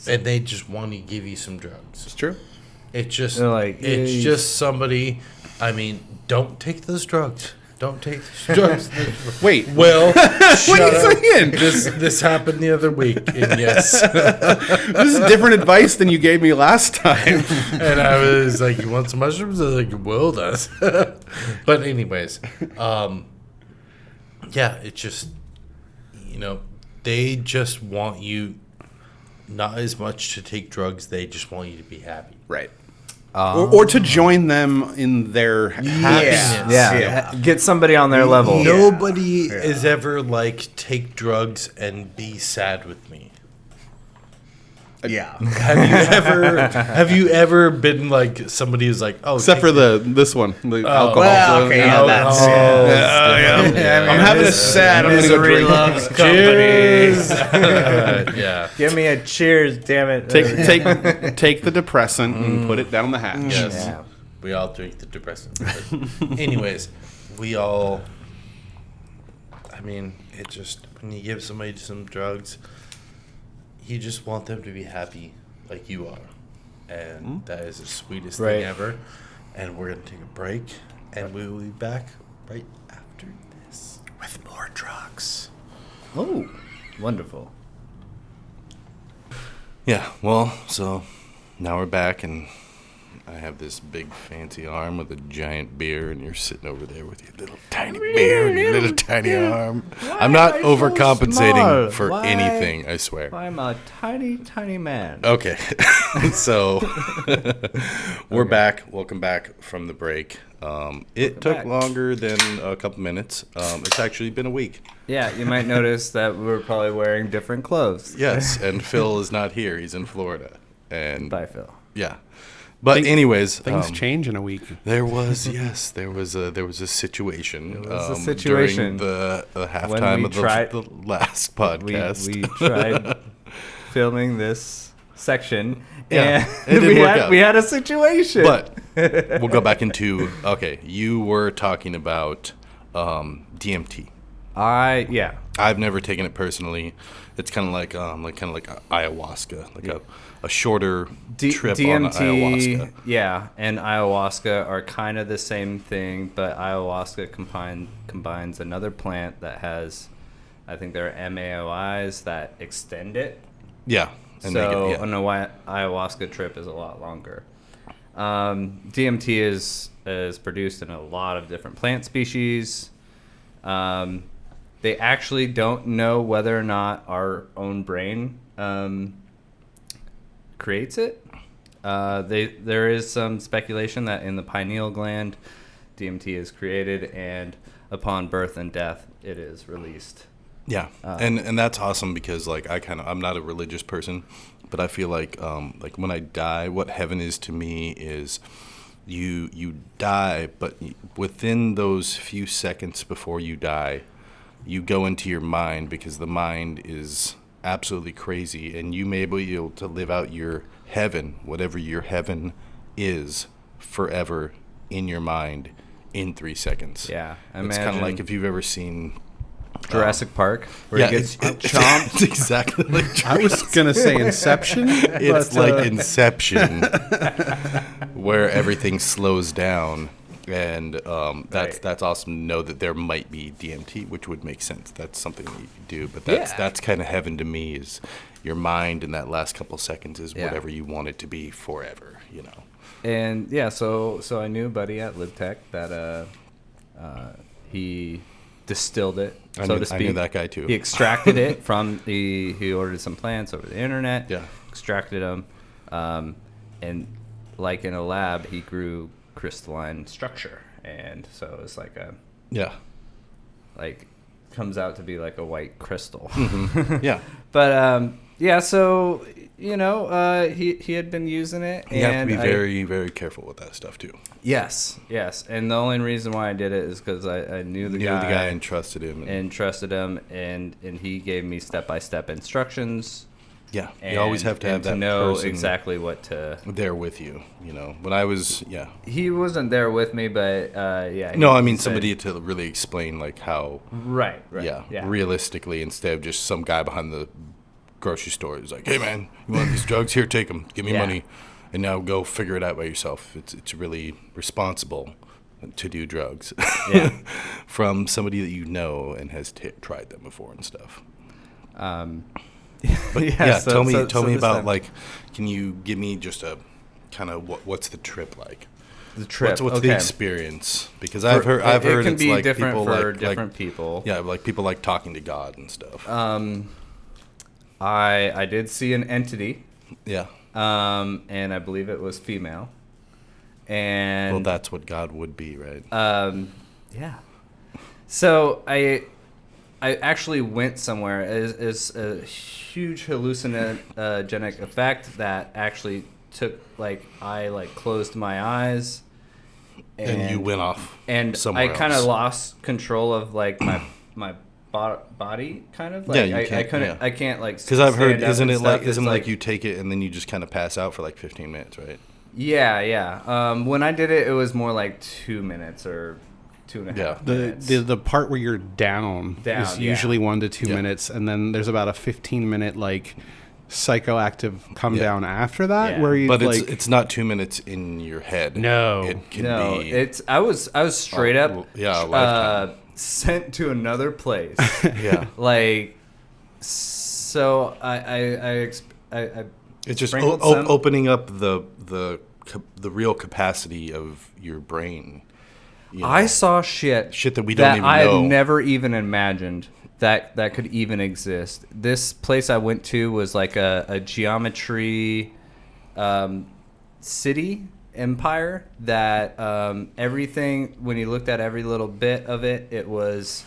and they just want to give you some drugs.
It's true.
It's just
They're like,
it's
"Yeah,
just somebody. I mean, don't take those drugs. Don't take those drugs.
Wait,
Well,
what are you saying?
This happened the other week, and yes,
This is different advice than you gave me last time.
and I was like, "You want some mushrooms?" I was like, "Will does." But anyways, yeah, it's just they just want you not as much to take drugs. They just want you to be happy.
Right. Or to join them in their happiness.
Yeah. Get somebody on their level.
Nobody is ever like take drugs and be sad with me.
Yeah.
Have you ever been like somebody who's like, oh,
Except for this one, the alcohol.
Well, okay, yeah, that's
I'm having a sad. I'm gonna go
Misery
drink.
loves
cheers.
company.
Yeah.
Give me a cheers, damn it.
Take the depressant and put it down the hatch.
Yes.
Yeah.
We all drink the depressant. But anyways, we all. I mean, it just when you give somebody some drugs, you just want them to be happy, like you are, and that is the sweetest
Right.
thing ever. And we're gonna take a break, and we will be back right after this.
With more drugs.
Oh, wonderful.
Yeah. Well, so now we're back, and I have this big fancy arm with a giant beer, and you're sitting over there with your little tiny beer and your little tiny arm. I'm not
am I so
overcompensating
small?
for
Why?
anything, I swear.
I'm a tiny, tiny man.
Okay. So we're back. Welcome back from the break. It took
back.
longer than a couple minutes. It's actually been a week.
Yeah, you might notice that we're probably wearing different clothes.
Yes, and Phil is not here. He's in Florida. And
Bye, Phil.
yeah. But anyways,
Things change in a week.
there was there was a situation.
There was a situation.
during the halftime
we
of
tried-
the last podcast.
We tried filming this section,
Yeah,
and
it didn't work
had,
out.
we had a situation.
But we'll go back into you were talking about DMT.
yeah.
I've never taken it personally. It's kind of like ayahuasca, like a shorter trip on ayahuasca.
Yeah, and ayahuasca are kind of the same thing, but ayahuasca combines another plant that has, I think there are MAOIs that extend it.
Yeah, and
So
make it,
an ayahuasca trip is a lot longer. DMT is produced in a lot of different plant species. They actually don't know whether or not our own brain creates it. There is some speculation that in the pineal gland, DMT is created, and upon birth and death, it is released.
Yeah, and that's awesome because I'm not a religious person, but I feel like when I die, what heaven is to me is you die, but within those few seconds before you die, you go into your mind because the mind is absolutely crazy, and you may be able to live out your heaven, whatever your heaven is, forever in your mind in 3 seconds.
Yeah,
It's kind of like if you've ever seen
Jurassic Park, where
Yeah,
he gets
it's
chomped.
It's exactly like
I was gonna say Inception.
it's
but,
like Inception, where everything slows down, and
Right.
that's awesome to know that there might be DMT, which would make sense. That's something that you could do, but
Yeah.
that's kind of heaven to me. Is your mind in that last couple seconds is
Yeah.
whatever you want it to be forever, you know.
And yeah, so I knew a buddy at LibTech that he distilled it,
I
so
knew-
to speak.
I knew that guy too.
He extracted it from he ordered some plants over the internet.
Yeah.
Extracted them, and like in a lab, he grew crystalline structure, and so it's like
Yeah,
comes out to be like a white crystal.
yeah.
But yeah, so you know, he had been using it,
You have to
and
be
I-
very, very careful with that stuff too.
Yes, and the only reason why I did it is because I knew the
Knew
guy,
the guy and trusted him.
and trusted him, and he gave me step-by-step instructions.
yeah,
And,
you always have to have
and
that
to know
person
exactly what to.
there with you. You know, when I was
He wasn't there with me, but yeah.
No,
he
I mean
said-
somebody to really explain like how
Right.
yeah, realistically, instead of just some guy behind the grocery store who's like, hey man, you want these drugs? Here, take them. Give me
Yeah.
money, and now go figure it out by yourself. It's really responsible to do drugs
Yeah.
from somebody that you know and has tried them before and stuff. But yeah,
so-
tell me
so this
about
time-
like, can you give me just a kind of what's the trip like?
the trip.
What's
okay.
the experience? Because I've heard
it can
it's
be
like
different
people
for
like
different people.
yeah, like people like talking to God and stuff.
I did see an entity,
yeah.
and I believe it was female. And
Well, that's what God would be, right?
yeah. So I actually went somewhere. Is a huge hallucinogenic effect that actually took I closed my eyes,
and you went off
and
somewhere
I kind of
else.
lost control of like my body, kind of like
Yeah, you
I
can't-
couldn't
yeah.
I can't like
Because I've heard,
stand up
isn't
and
it like
stuff. It's
isn't like you take it and then you just kind of pass out for like 15 minutes, right?
Yeah. When I did it, it was more like 2 minutes or 2.5
Yeah.
minutes.
The part where you're down
Down,
is
yeah.
usually 1 to 2
Yeah.
minutes, and then there's about a 15-minute like psychoactive come
Yeah.
down after that,
Yeah.
where you
But
like
it's not 2 minutes in your head.
No.
it can
No,
be.
it's I was straight
Oh,
up
well, yeah, a lifetime.
sent to another place.
yeah,
Like, so I
it's just
sprinkled some-
opening up the real capacity of your brain. You know?
I saw shit
Shit that we don't even
I
know.
had never even imagined that could even exist. This place I went to was like a geometry city empire that everything, when you looked at every little bit of it, it was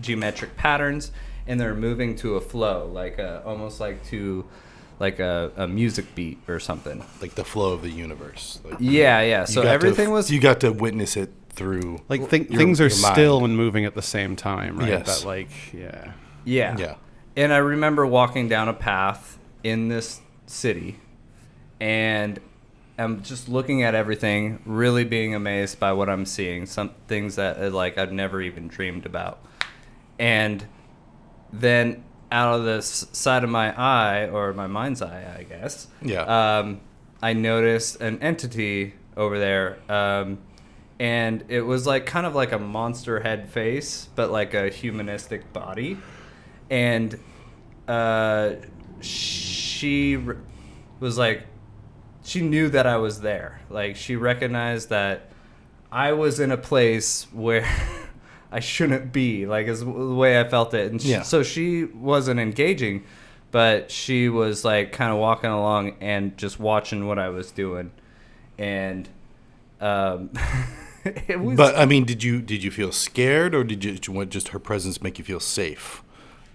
geometric patterns, and they're moving to a flow, like almost like to like a music beat or something.
like the flow of the universe. Like,
Yeah.
you
So
got to
everything was
you got to witness it through
like
your-
things are
your mind.
still and moving at the same time, right?
Yes.
That like yeah.
Yeah.
Yeah.
And I remember walking down a path in this city, and I'm just looking at everything, really being amazed by what I'm seeing. Some things that like I've never even dreamed about. And then out of the side of my eye, or my mind's eye, I guess,
Yeah.
I noticed an entity over there. And it was like kind of like a monster head face, but like a humanistic body. And she was like, she knew that I was there. Like, she recognized that I was in a place where I shouldn't be, like, is the way I felt it. And
Yeah.
so she wasn't engaging, but she was like kind of walking along and just watching what I was doing. And it was,
But I mean, did you feel scared, or did you want just her presence make you feel safe?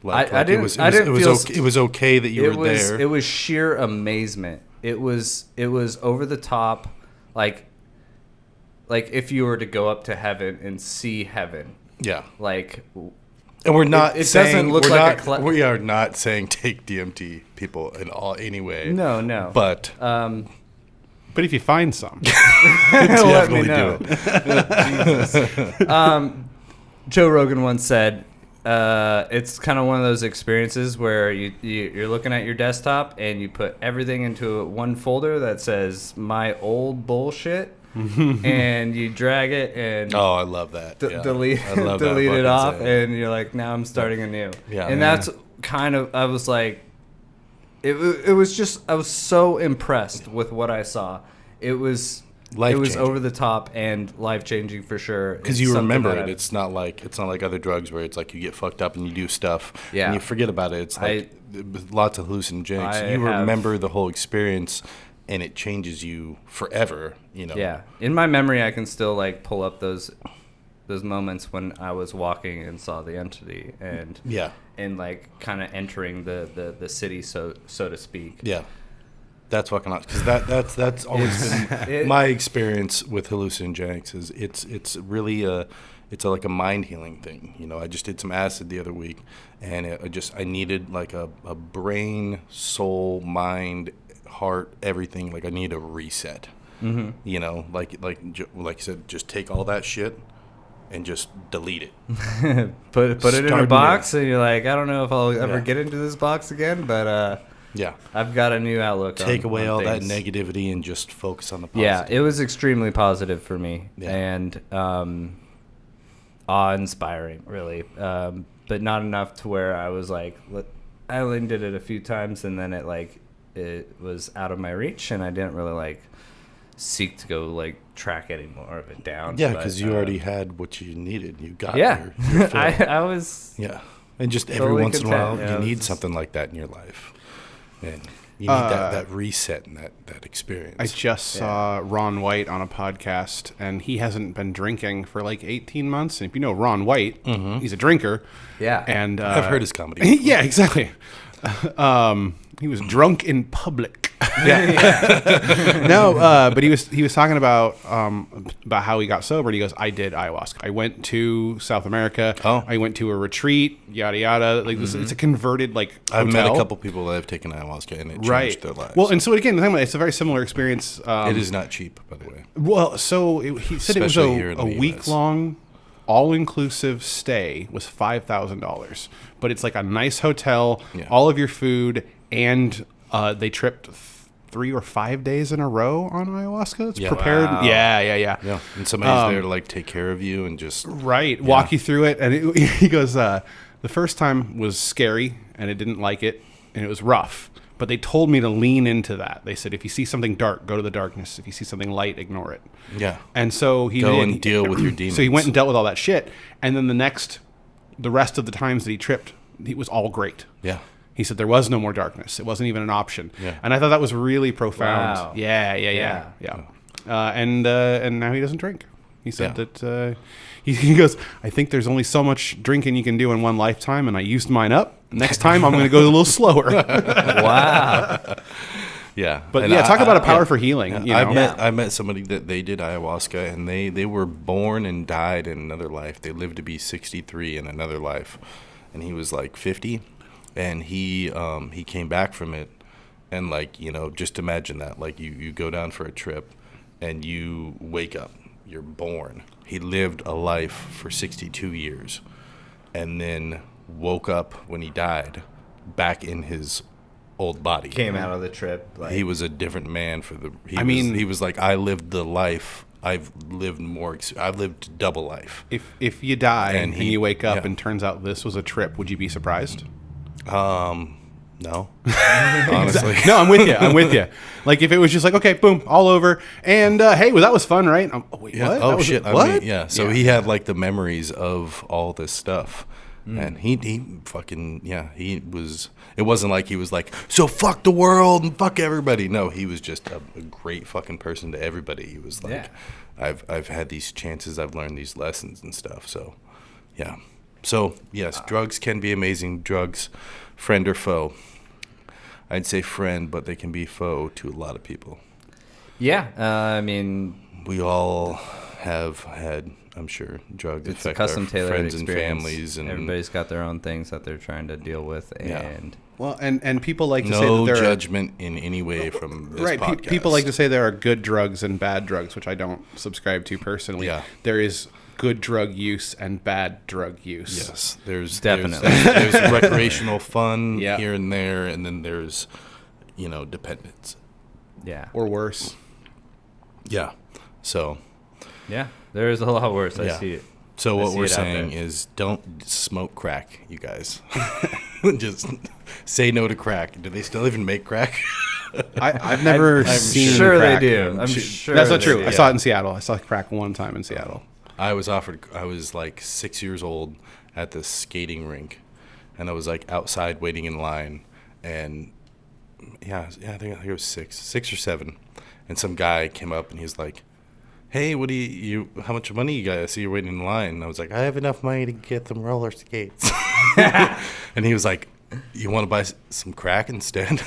I didn't-
It was,
I didn't
it was
feel
okay, it was okay that you
it
were
was
there.
it was sheer amazement. It was over the top, like if you were to go up to heaven and see heaven,
yeah,
like
and we're not.
it
saying,
doesn't look
we're
like
not,
a
we are not saying take DMT, people, in all anyway.
no.
But
But if you find some,
Let me
definitely
know.
do it.
Joe Rogan once said, it's kind of one of those experiences where you're looking at your desktop and you put everything into one folder that says my old bullshit, and you drag it and
Oh, I love that. Yeah.
delete
I love that
delete it
fucking
off,
saying.
and you're like, now I'm starting anew.
Yeah.
And that's kind of, I was like, it was just, I was so impressed with what I saw. It was
Life-changing.
over the top and life changing for sure.
Because
It's
you
something
remember
that
it. It's not like other drugs where it's like you get fucked up and you do stuff
Yeah.
and you forget about it. It's like lots of hallucinogenics. You remember the whole experience, and it changes you forever. You know.
Yeah, in my memory, I can still like pull up those moments when I was walking and saw the entity, and
Yeah.
and like kind of entering the city, so to speak.
Yeah. That's fucking awesome. Because that's always been my experience with hallucinogenics. Is it's really like a mind healing thing. You know, I just did some acid the other week, and I needed like a brain, soul, mind, heart, everything. Like I need a reset. Mm-hmm. You know, like I said, just take all that shit and just delete it.
Put it in a
Start
box, and you're like, I don't know if I'll ever
Yeah.
get into this box again, but
Yeah.
I've got a new outlook.
Take away
on
all that
things.
negativity and just focus on the positive.
Yeah, it was extremely positive for me,
Yeah.
and awe-inspiring, really. But not enough to where I was like, I only did it a few times, and then it was out of my reach, and I didn't really like seek to go like track any more of it down.
Yeah,
But,
because you already had what you needed. You got
Yeah,
your fill.
I was.
Yeah. And just every
Totally
once in a while,
content, yeah,
you
it
need
was
something like that in your life. And you need that reset and that experience.
I just saw Ron White on a podcast, and he hasn't been drinking for like 18 months. And if you know Ron White, he's a drinker.
Yeah.
And
I've heard his comedy.
yeah, exactly. He was drunk in public. No, but he was talking about how he got sober. And he goes, "I did ayahuasca. I went to South America.
Oh.
I went to a retreat. Yada yada. Like this, it's a converted like
I've met a
hotel.
couple people that have taken ayahuasca and it changed
Right.
their lives.
Well, and so again, it's a very similar experience.
it is not cheap, by the way.
Well, so he said
Especially
it
here in
was a
the US.
week-long, all-inclusive stay was $5,000. But it's like a nice hotel,
Yeah.
all of your food, and they tripped 3 or 5 days in a row on ayahuasca. It's
Yeah.
prepared.
Wow.
Yeah.
Yeah. And somebody's there to like take care of you and just
Right. Walk you through it. And he goes, the first time was scary, and it didn't like it, and it was rough. But they told me to lean into that. They said, if you see something dark, go to the darkness. If you see something light, ignore it.
Yeah.
And so he
Go
did.
and deal with your demons.
So he went and dealt with all that shit. And then the rest of the times that he tripped, it was all great.
Yeah.
He said there was no more darkness. It wasn't even an option.
Yeah.
And I thought that was really profound.
Wow.
Yeah. And now he doesn't drink. He said
Yeah.
that he goes, I think there's only so much drinking you can do in one lifetime, and I used mine up. Next time I'm going to go a little slower.
Wow.
Yeah.
But
And
talk about a power
yeah.
for healing. You
I
know?
met somebody that they did ayahuasca, and they were born and died in another life. They lived to be 63 in another life, and he was like 50, and he came back from it, and like, you know, just imagine that, like you go down for a trip, and you wake up, you're born. He lived a life for 62 years, and then woke up when he died, back in his old body.
Came out of the trip. Like,
He was a different man for the.
mean-
he was like, I lived the life. I've lived more. I've lived double life.
If you die and,
And
you wake up
yeah.
and turns out this was a trip, would you be surprised?
No, honestly,
No, I'm with you. Like if it was just like, okay, boom, all over, and hey, well, that was fun, right? Wait,
Yeah.
what?
Oh
That was-
shit.
What?
I mean, yeah. So he had like the memories of all this stuff, and he fucking He was. It wasn't like he was like, so fuck the world and fuck everybody. No, he was just a great fucking person to everybody. He was like, I've had these chances. I've learned these lessons and stuff. So, yeah. So yes, drugs can be amazing. Drugs, friend or foe. I'd say friend, but they can be foe to a lot of people.
yeah. I mean,
We all have had, I'm sure, drugs
it's a
affect our
custom tailored
friends
experience.
and families, and
everybody's got their own things that they're trying to deal with,
Yeah.
and
Well, and people like to say that
no
there
judgment in any way from this
right.
podcast.
People like to say there are good drugs and bad drugs, which I don't subscribe to personally.
Yeah.
There is good drug use and bad drug use.
Yes, there's
Definitely.
there's recreational fun
Yeah.
here and there, and then there's dependence.
Yeah.
Or worse.
Yeah. So
Yeah. There is a lot worse. I
Yeah.
see it.
So
I
what
see
we're
it out
saying
there.
is don't smoke crack, you guys. Just say no to crack. Do they still even make crack?
I've never
I'm
seen
sure
crack.
they do. I'm sure
That's not
they
true.
do.
I saw it in Seattle. I saw crack one time in Seattle.
I was like 6 years old at the skating rink, and I was like outside waiting in line, and I think it was six or seven, and some guy came up and he's like, "Hey, what do you how much money you got? I see you're waiting in line." And I was like, "I have enough money to get them roller skates." And he was like, "You want to buy some crack instead?"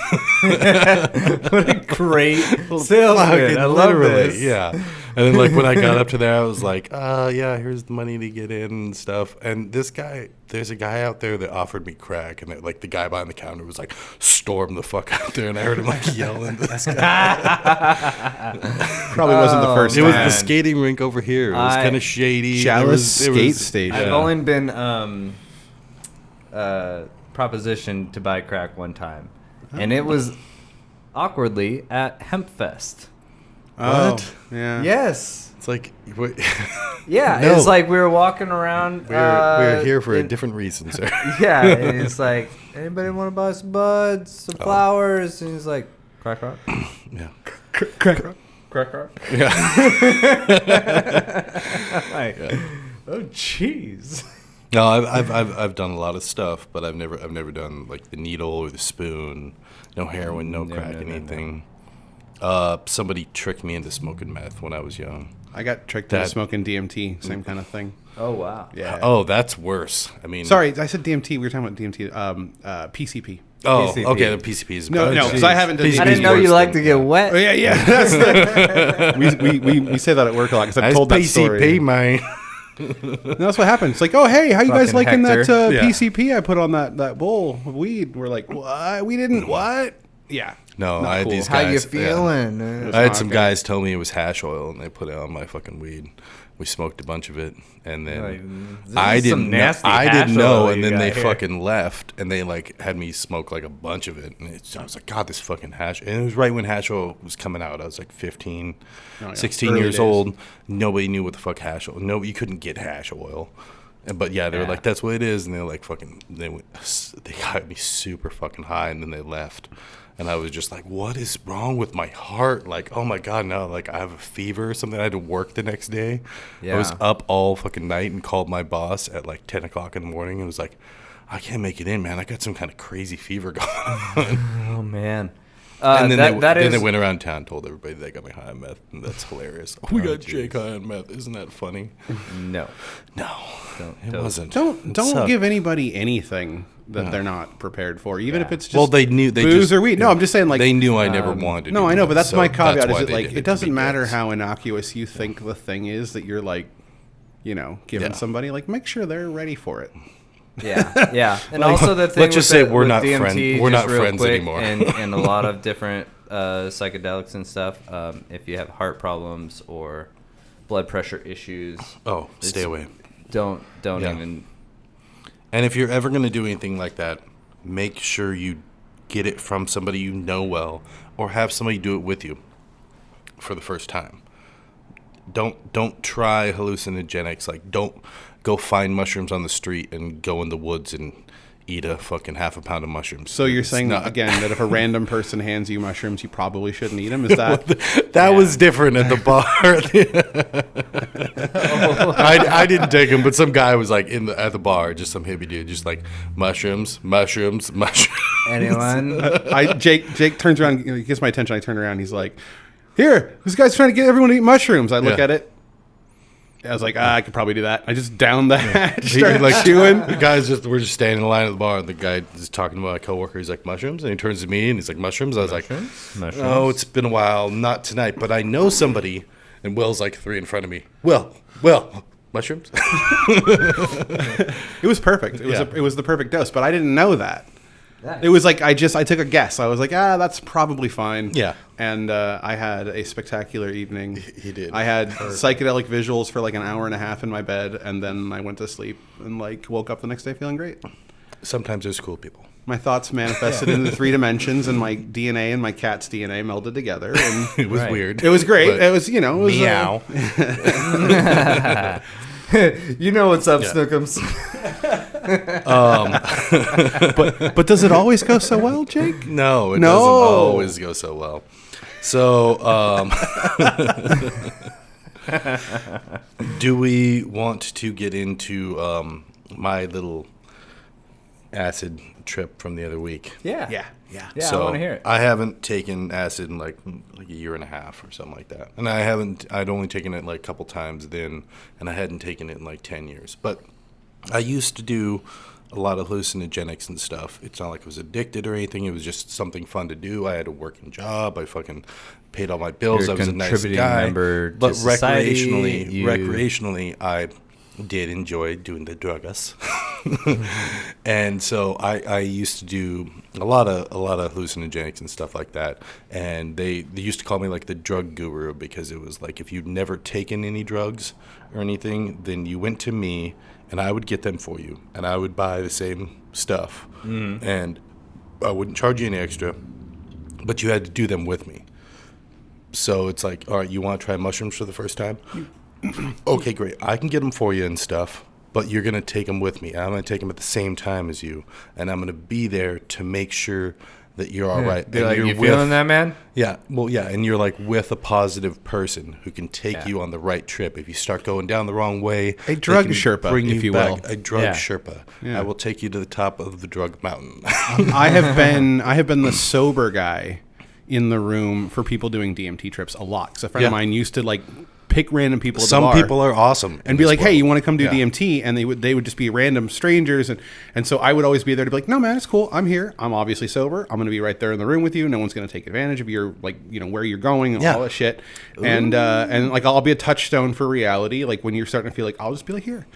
What a great salesman. I love this.
Yeah. And then like when I got up to there, I was like, yeah, here's the money to get in and stuff. And there's a guy out there that offered me crack, and like the guy behind the counter was like, storm the fuck out there, and I heard him like yelling at this guy.
Probably wasn't the first
It was
time.
the skating rink over here. It was kind of shady.
Chalice
There
Skate
was-
Station.
I've only been propositioned to buy crack one time, and it was awkwardly at Hempfest.
What? Yeah.
Yes.
It's like we're
Yeah,
No.
it's like we were walking around.
we're here for a
in-
different reason, sir.
Yeah, and it's like, anybody want to buy some buds, some flowers? And he's like, crack rock,
Yeah.
crack rock.
Yeah.
Like, oh jeez.
No, I've done a lot of stuff, but I've never done like the needle or the spoon. No heroin, no
No,
crack,
no, no,
anything. Somebody tricked me into smoking meth when I was young.
I got tricked into
That-
smoking DMT. Same kind of thing.
Oh wow.
Yeah.
Oh, that's worse. I mean,
Sorry, I said DMT. We were talking about DMT. PCP.
Oh,
PCP.
okay. The PCP is
No, because I haven't done
PCP
I
is
didn't know
worse
you like
than-
to get wet.
Oh, yeah. That's we say that at work a lot because I've
That's
told that
PCP,
story.
man.
And that's what happens. It's like, oh, hey, how you guys
Fucking
liking
Hector.
that
Yeah.
PCP I put on that bowl of weed? We're like, what? We didn't what? Yeah.
No,
Not
I had
cool.
these
How
guys.
you feeling?
I had some guys tell me it was hash oil, and they put it on my fucking weed. We smoked a bunch of it, and then I didn't know. I didn't know, and then they fucking left, and they like had me smoke like a bunch of it, and I was like, God, this fucking hash. And it was right when hash oil was coming out. I was like 15,
Oh, yeah.
16
Early
years
days.
old. Nobody knew what the fuck hash oil. No, you couldn't get hash oil. But yeah, they were like, that's what it is, and they were like fucking. They got me super fucking high, and then they left. And I was just like, what is wrong with my heart? Like, oh my God, no, like I have a fever or something. I had to work the next day. I was
Yeah.
up all fucking night and called my boss at like 10 o'clock in the morning and was like, I can't make it in, man. I got some kind of crazy fever going on.
Oh man.
And then,
that
then
is-
they went around town and told everybody they got me high on meth. And that's hilarious. We got Jake high on meth. Isn't that funny?
no.
No, it
don't.
wasn't.
Don't
It sucked.
give anybody anything that they're not prepared for, even if it's just
Well, they knew they
booze
just,
or weed. No, I'm just saying like
they knew I never wanted to.
No,
do
I know,
that,
but that's
so
my caveat.
that's
Is
why
it
they
like
did
it
to
doesn't
be
matter
dicks.
how innocuous you think the thing is that you're like, giving
Yeah.
somebody. Like, make sure they're ready for it.
Yeah, yeah, and also the thing.
let's just
with
say
the-
we're
with
not
DMT,
friend- we're
just
not
real
friends
quick,
anymore.
and a lot of different psychedelics and stuff. If you have heart problems or blood pressure issues,
Oh, stay away.
don't
Yeah.
even.
And if you're ever going to do anything like that, make sure you get it from somebody you know well, or have somebody do it with you for the first time. Don't try hallucinogenics. Like, don't go find mushrooms on the street and go in the woods and eat a fucking half a pound of mushrooms.
So you're
It's
saying
not-
again that if a random person hands you mushrooms, you probably shouldn't eat them. Is that?
That was different at the bar. I didn't take them, but some guy was like at the bar, just some hippie dude, just like mushrooms.
Anyone?
Jake turns around, he gets my attention. I turn around. He's like, "Here, this guy's trying to get everyone to eat mushrooms." I look
Yeah.
at it. I was like, I could probably do that. I just downed the hatch,
He,
started
like
chewing.
the guys we're just standing in line at the bar, and the guy is talking to my coworker. He's like, mushrooms, and he turns to me and he's like, mushrooms. I was like, oh, it's been a while, not tonight, but I know somebody. And Will's like 3 in front of me. Will, mushrooms.
It was perfect. It was
Yeah.
it was the perfect dose, but I didn't know that.
Yeah.
It was like I took a guess. I was like, that's probably fine.
Yeah.
And I had a spectacular evening.
He did.
I had psychedelic visuals for like an hour and a half in my bed, and then I went to sleep and like woke up the next day feeling great.
Sometimes there's cool people.
My thoughts manifested into 3 dimensions, and my DNA and my cat's DNA melded together, and
It was
Right.
weird.
it was great.
But
It was, it was
meow.
You know what's up,
Yeah.
Snookums.
but does it always go so well, Jake?
No, it
No.
doesn't always go so well. So, do we want to get into my little acid trip from the other week?
Yeah.
Yeah.
Yeah,
So
I want to hear it.
I haven't taken acid in like a year and a half or something like that, and I'd only taken it like a couple times then, and I hadn't taken it in like 10 years. But I used to do a lot of hallucinogenics and stuff. It's not like I was addicted or anything. It was just something fun to do. I had a working job. I fucking paid all my bills.
You're
I was a nice
contributing
guy.
member to
But
society.
recreationally, I did enjoy doing the drugs. And so I used to do a lot of hallucinogenics and stuff like that. And they used to call me like the drug guru, because it was like if you'd never taken any drugs or anything, then you went to me and I would get them for you, and I would buy the same stuff, and I wouldn't charge you any extra, but you had to do them with me. So it's like, all right, you want to try mushrooms for the first time? Okay, great. I can get them for you and stuff, but you're going to take them with me. I'm going to take them at the same time as you, and I'm going to be there to make sure that you're all right.
Be
And
like,
you're
you feeling that, man?
Yeah, well, yeah, and you're like with a positive person who can take
Yeah.
you on the right trip. If you start going down the wrong way,
A drug
they can
Sherpa,
bring
if you will.
back. A drug
Yeah.
Sherpa.
Yeah.
I will take you to the top of the drug mountain.
I have been the sober guy in the room for people doing DMT trips a lot. Because a friend of
Yeah.
mine used to like pick random people at the
Some
bar
people are awesome in
and be
this
like, "Hey,
world.
you want to come do
Yeah.
DMT?" And they would just be random strangers, and so I would always be there to be like, "No, man, it's cool. I'm here. I'm obviously sober. I'm going to be right there in the room with you. No one's going to take advantage of your like where you're going and
Yeah.
all that shit." And like I'll be a touchstone for reality. Like when you're starting to feel like I'll just be like here,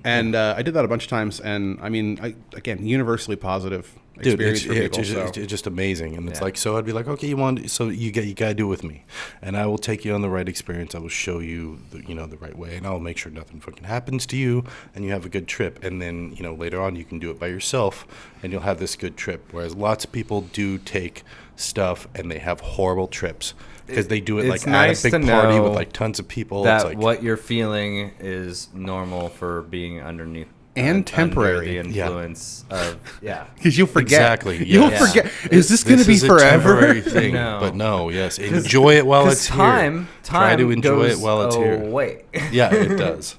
and I did that a bunch of times. And I mean, again, universally positive
Dude,
experience for people.
it's just amazing, and it's
Yeah.
like, so I'd be like, okay, you gotta do it with me, and I will take you on the right experience. I will show you the right way, and I'll make sure nothing fucking happens to you, and you have a good trip. And then later on you can do it by yourself, and you'll have this good trip. Whereas lots of people do take stuff and they have horrible trips because they do it like
It's nice
at a big
to
party
know
with like tons of people.
That
It's like,
what you're feeling is normal for being underneath
And
under
temporary.
the influence of
Because you'll forget.
Exactly,
You'll
yes.
forget. Is this going to be
is a
forever?
temporary thing,
No.
but no, yes, enjoy it while it's
time
here. Try to enjoy
goes
it while it's here.
away.
Yeah, it does.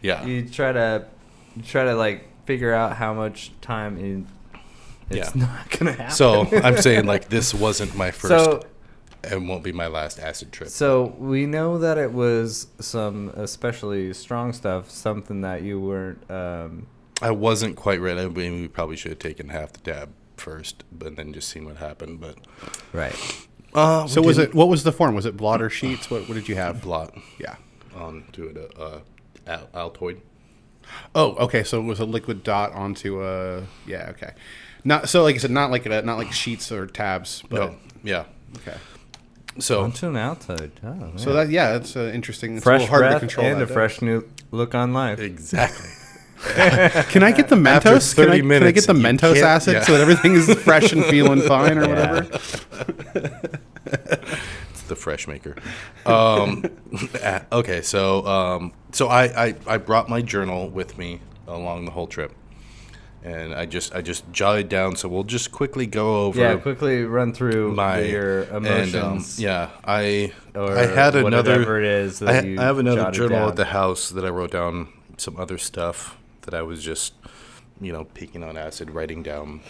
Yeah.
you try to like figure out how much time it's
Yeah.
not gonna happen.
So I'm saying like this wasn't my first
So
and won't be my last acid trip.
So we know that it was some especially strong stuff, something that you weren't.
I wasn't quite ready. I mean, we probably should have taken half the dab first, but then just seen what happened. But
Right.
So was it? What was the form? Was it blotter sheets? What did you have?
blot
Yeah.
onto it Altoid?
Oh, okay. So it was a liquid dot onto a. Yeah. Okay. Not so. Like I said, not like sheets or tabs. But
No. Yeah.
okay.
So
Onto an Altoid. Oh, man.
So that's interesting. It's
fresh
a little hard to
breath
control
and
that
a fresh new look on life.
exactly.
Can I get the
After
Mentos?
30
Can I
minutes,
get the
you
Mentos
can't-
acid
yeah.
so that everything is fresh and feeling fine or
Yeah.
whatever?
It's the fresh maker. Okay, so I brought my journal with me along the whole trip, and I just jotted down. So we'll just quickly go over.
Yeah, quickly run through your emotions.
And, I
or
had another.
whatever it is that
I
you
have another
jotted
journal
down.
at the house that I wrote down some other stuff that I was just, peeking on acid, writing down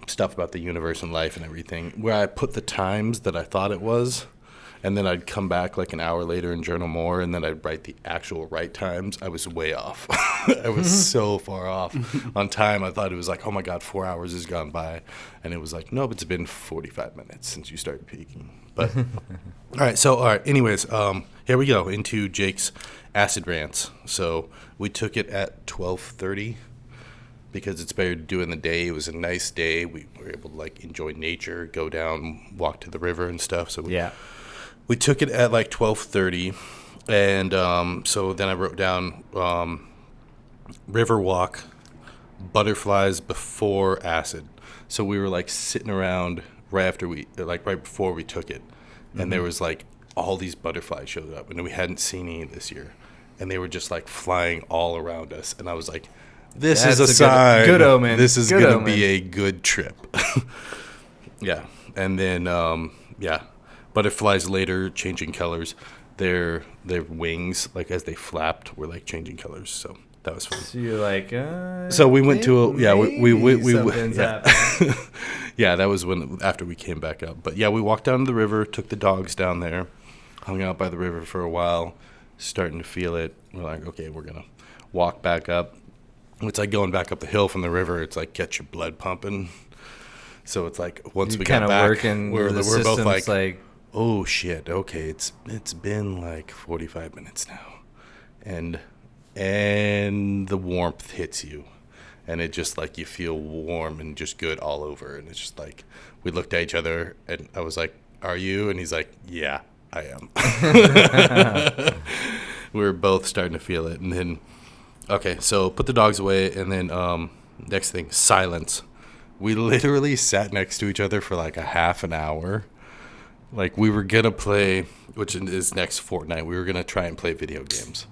stuff about the universe and life and everything, where I put the times that I thought it was, and then I'd come back like an hour later and journal more, and then I'd write the actual right times. I was way off. I was so far off on time. I thought it was like, oh my God, 4 hours has gone by. And it was like, nope, it's been 45 minutes since you started peaking. But, all right. Anyways, here we go into Jake's acid rants. So we took it at 12:30 because it's better to do in the day. It was a nice day. We were able to like enjoy nature, go down, walk to the river and stuff. So we took it at like 12:30, and so then I wrote down river walk, butterflies before acid. So we were like sitting around right before we took it, and there was like all these butterflies showed up, and we hadn't seen any this year, and they were just like flying all around us, and I was like, this is a sign.
Good omen.
This is
Good
gonna
omen.
be a good trip. Yeah, and then butterflies later changing colors. Their wings, like as they flapped, were like changing colors. So that was fun.
So you're like,
So we went to we
something's happening.
yeah, that was after we came back up. But yeah, we walked down to the river, took the dogs down there, hung out by the river for a while, starting to feel it. We're like, okay, we're gonna walk back up. It's like going back up the hill from the river. It's like get your blood pumping. So it's like once we got back, we're both like, oh shit, okay, it's been like 45 minutes now, and the warmth hits you, and it just like you feel warm and just good all over, and it's just like we looked at each other, and I was like, are you? And he's like, yeah, I am. We were both starting to feel it, and then okay, so put the dogs away, and then next thing, silence. We literally sat next to each other for like a half an hour. Like we were gonna play, which is next Fortnite. We were gonna try and play video games.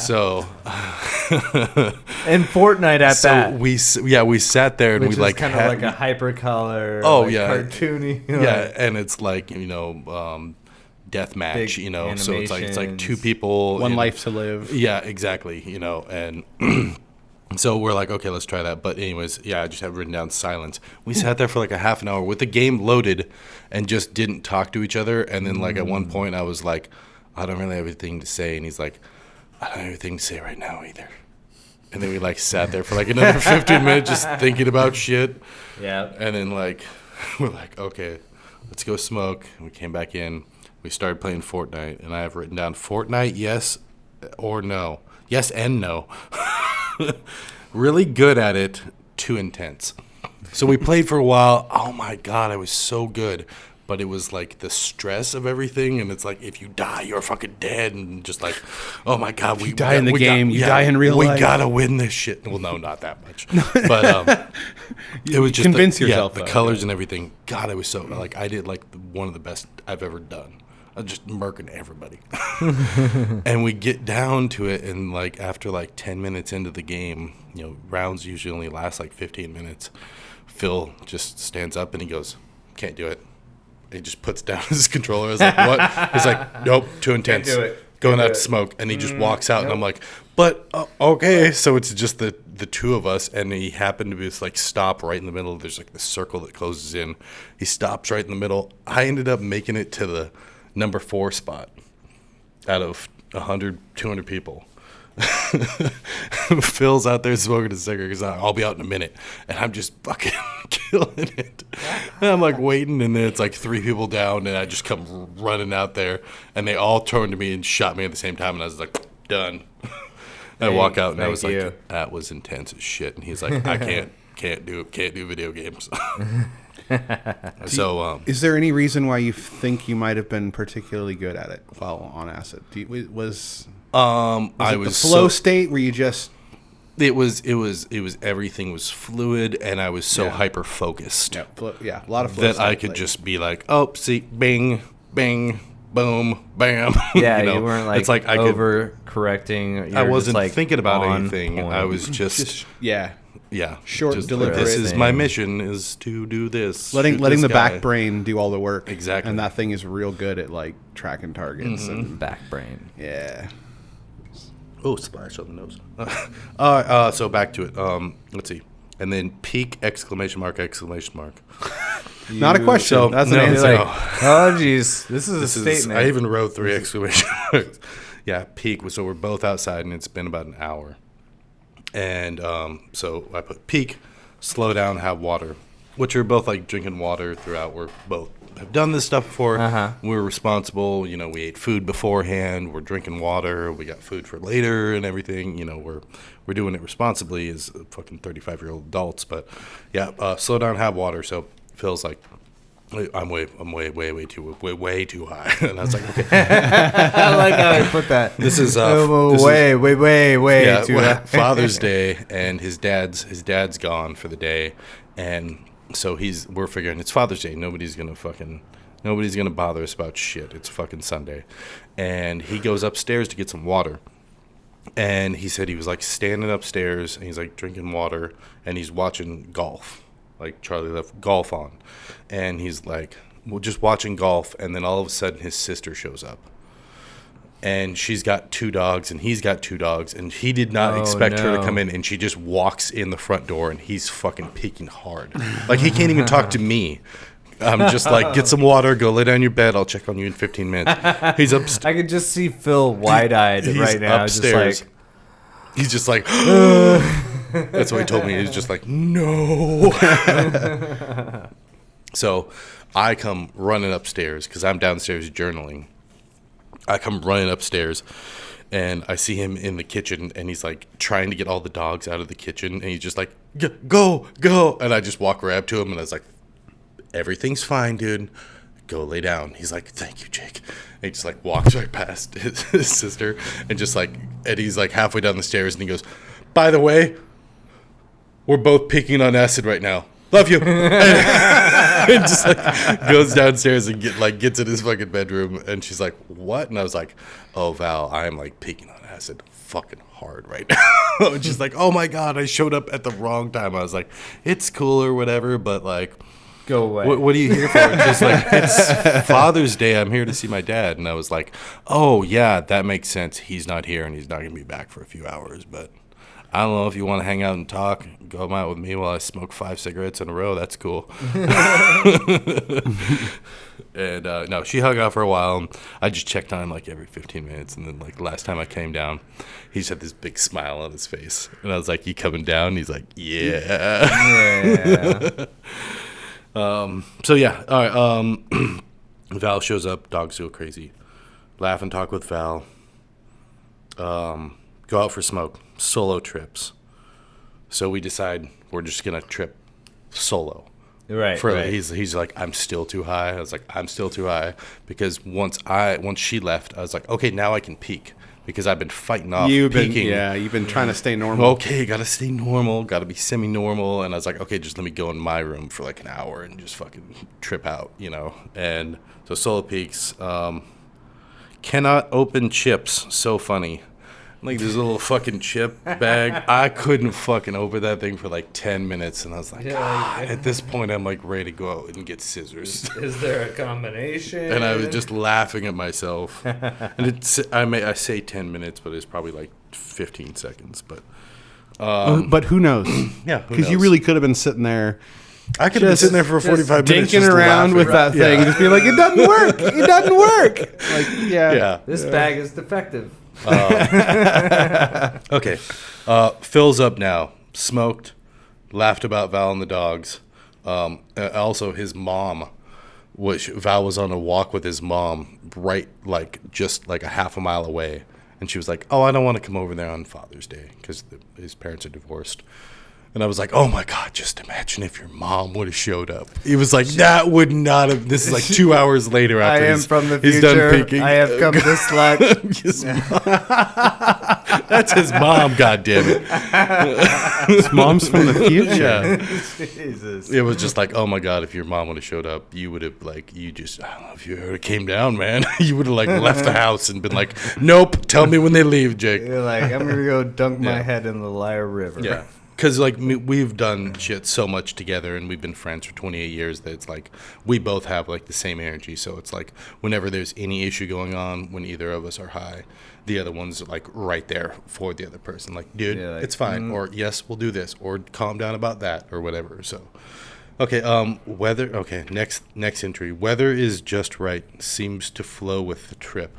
So
And Fortnite at that.
we sat there and
Which
we like
is kind of like a hypercolor, cartoony.
Yeah, and it's like death match,
Big
so it's like
animations.
two people,
One life to live.
Yeah, exactly. And so we're like, okay, let's try that. But anyways, yeah, I just have written down silence. We sat there for like a half an hour with the game loaded and just didn't talk to each other. And then like at one point I was like, I don't really have anything to say. And he's like, I don't have anything to say right now either. And then we like sat there for like another 15 minutes just thinking about shit.
Yeah.
And then like we're like, okay, let's go smoke. And we came back in. We started playing Fortnite, and I have written down Fortnite, yes or no. Yes and no. Really good at it, too intense. So we played for a while. Oh my God, I was so good. But it was like the stress of everything, and it's like if you die, you're fucking dead, and just like, oh my God,
You die in the game, you die in real
we
life.
We gotta win this shit. Well, no, not that much, but it was just
convince
the,
yourself,
the
though,
colors and everything. God, I was so like I did like one of the best I've ever done. I was just murking everybody, and we get down to it, and like after like 10 minutes into the game, rounds usually only last like 15 minutes. Phil just stands up and he goes, "Can't do it." He just puts down his controller. I was like, what? He's like, nope, too intense.
do it.
Going
Can't
out
do
to
it.
smoke. And he just walks out, and I'm like, but okay. So it's just the two of us, and he happened to be just like stop right in the middle. There's like this circle that closes in. He stops right in the middle. I ended up making it to the number 4 spot out of 100, 200 people. Phil's out there smoking a cigarette because I'll be out in a minute, and I'm just fucking killing it. And I'm like waiting, and then it's like 3 people down, and I just come running out there, and they all turned to me and shot me at the same time, and I was like, done. I walk out, and I was
Thank you.
like, that was intense as shit. And he's like, I can't do video games. So
Is there any reason why you think you might have been particularly good at it while on acid? Was
I
it
was
the flow
so
state where you just
it was everything was fluid, and I was so
Yeah.
hyper focused.
a lot of flow
That I
state,
could
like-
just be like, oh, see, bing, bing, boom, bam.
Yeah, you weren't like,
it's like I could.
over correcting.
I wasn't
like
thinking about
on
anything.
point.
I was just
yeah short,
just
deliberate
This is my
thing.
mission: is to do this.
letting
shoot
the
this guy.
back brain do all the work.
Exactly.
And that thing is real good at like tracking targets and
back brain.
yeah.
Oh, splash on the nose. So back to it. Let's see. And then peak exclamation mark.
Not a question.
So,
That's
no,
an
You're
answer.
like, oh jeez, this is a
This is,
statement.
I even wrote 3 exclamation marks. Yeah, peak. So we're both outside, and it's been about an hour. And so I put peak, slow down, have water, which are both like drinking water throughout. We're both have done this stuff before.
Uh-huh.
We're responsible. You know, we ate food beforehand. We're drinking water. We got food for later and everything. You know, we're doing it responsibly as fucking 35-year-old adults. But yeah, slow down, have water. So Phil's like, I'm way too high. And I was like, okay.
I like how you put that.
This is
way
yeah,
too
well,
high.
Father's Day, and his dad's gone for the day, and so we're figuring it's Father's Day. Nobody's gonna bother us about shit. It's fucking Sunday, and he goes upstairs to get some water, and he said he was like standing upstairs and he's like drinking water and he's watching golf, like Charlie left golf on, and he's like, well, just watching golf, and then all of a sudden his sister shows up. And she's got 2 dogs, and he's got 2 dogs, and he did not expect her to come in, and she just walks in the front door, and he's fucking peeking hard. Like, he can't even talk to me. I'm just like, get some water, go lay down in your bed, I'll check on you in 15 minutes. He's upstairs.
I could just see Phil wide-eyed right now.
Upstairs.
Just like,
He's just like, that's what he told me. He's just like, no. So I come running upstairs, because I'm downstairs journaling. I come running upstairs, and I see him in the kitchen, and he's like trying to get all the dogs out of the kitchen, and he's just like, go, and I just walk right up to him, and I was like, everything's fine, dude. Go lay down. He's like, thank you, Jake. And he just like walks right past his sister, and just like, and he's like halfway down the stairs, and he goes, by the way, we're both peaking on acid right now. Love you. And just like goes downstairs and gets in his fucking bedroom, and she's like, what? And I was like, oh, Val, I am like peaking on acid fucking hard right now. And she's like, oh my God, I showed up at the wrong time. I was like, it's cool or whatever, but like,
go away.
what are you here for? Just like, it's Father's Day, I'm here to see my dad. And I was like, oh yeah, that makes sense. He's not here, and he's not gonna be back for a few hours, but I don't know if you want to hang out and talk, go out with me while I smoke 5 cigarettes in a row. That's cool. And no, she hung out for a while. And I just checked on him like every 15 minutes. And then like last time I came down, he just had this big smile on his face. And I was like, you coming down? And he's like, yeah. So yeah, all right. Val shows up. Dogs go crazy. Laugh and talk with Val. Go out for smoke. Solo trips. So we decide we're just gonna trip solo.
Right.
He's like, I'm still too high. I was like, I'm still too high, because once she left, I was like, okay, now I can peak, because I've been fighting off peaking.
You've been trying to stay normal.
Okay, gotta stay normal, gotta be semi-normal. And I was like, okay, just let me go in my room for like an hour and just fucking trip out, you know. And so solo peaks. Cannot open chips. So funny. Like this little fucking chip bag. I couldn't fucking open that thing for like 10 minutes, and I was like, God, at this point I'm like ready to go out and get scissors.
Is there a combination?
And I was just laughing at myself. And I say 10 minutes, but it's probably like 15 seconds. But
but who knows?
yeah,
Because you really could have been sitting there.
I could have been sitting there for 45 minutes
dinking
just
around
laughing.
with that thing,
Yeah.
just be like, it doesn't work. It doesn't work. Like,
Yeah.
This bag is defective.
Okay. Phil's up now. Smoked. Laughed about Val and the dogs. Also, his mom, which Val was on a walk with his mom, right, like just like a half a mile away, and she was like, "Oh, I don't want to come over there on Father's Day because his parents are divorced." And I was like, oh my God, just imagine if your mom would have showed up. He was like, that would not have. This is like 2 hours later after
I am from the
he's
future.
done peeking.
I have come to select.
His mom. That's his mom, goddammit.
His mom's from the future.
Yeah.
Jesus.
It was just like, oh my God, if your mom would have showed up, you would have, like, I don't know if you ever came down, man. You would have, like, left the house and been like, nope, tell me when they leave, Jake.
You're like, I'm going to go dunk my
Yeah.
head in the Lyre River.
Yeah. Because, like, we've done shit so much together, and we've been friends for 28 years that it's like we both have, like, the same energy. So it's like whenever there's any issue going on, when either of us are high, the other one's, like, right there for the other person. Like, dude,
Yeah, like,
it's fine. Or, yes, we'll do this. Or calm down about that or whatever. So, okay, weather. Okay, next entry. Weather is just right. Seems to flow with the trip.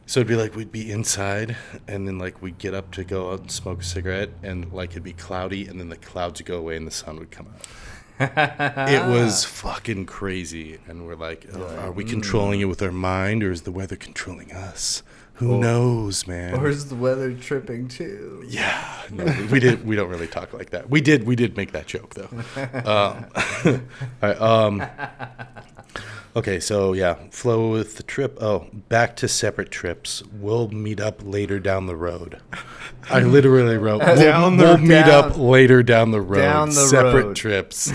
So it'd be like we'd be inside, and then like we'd get up to go out and smoke a cigarette, and like it'd be cloudy, and then the clouds would go away and the sun would come out. It was fucking crazy. And we're like, are we controlling it with our mind, or is the weather controlling us? Who knows, man?
Or is the weather tripping too?
Yeah, no, we don't really talk like that. We did make that joke though. All right, okay, so yeah, flow with the trip. Oh, back to separate trips. We'll meet up later down the road. I literally wrote, we'll meet up later down the road.
Down the
separate
road.
trips.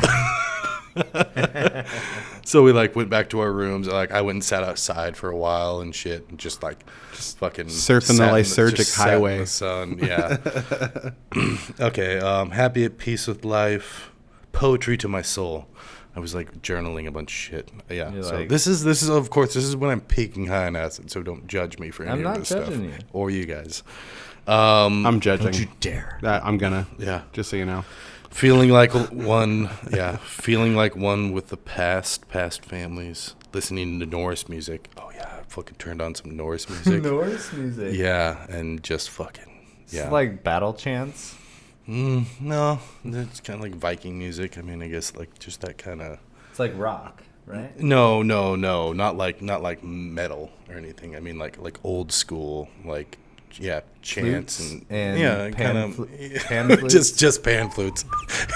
So we like went back to our rooms. Like I went and sat outside for a while and shit, and just fucking
surfing the
sat
Lysergic
just sat in
highway.
the sun. Yeah. Okay. Happy at peace with life. Poetry to my soul. I was like journaling a bunch of shit. Yeah.
You're
So
like-
this is of course when I'm peaking high on acid. So don't judge me for any
I'm
of
not
this stuff
judging you.
or you guys.
I'm judging.
Don't you dare.
I'm gonna.
Yeah.
Just so you know.
Feeling like one, feeling like one with the past families, listening to Norse music. Oh yeah, I fucking turned on some Norse music.
Norse music.
Yeah, and just fucking, yeah.
It's like battle chants.
No, it's kind of like Viking music. I mean, I guess like just that kind of.
It's like rock, right?
No, not like metal or anything. I mean like old school, like chants
Flutes
and
and
yeah, kind of
pan flutes?
just pan flutes.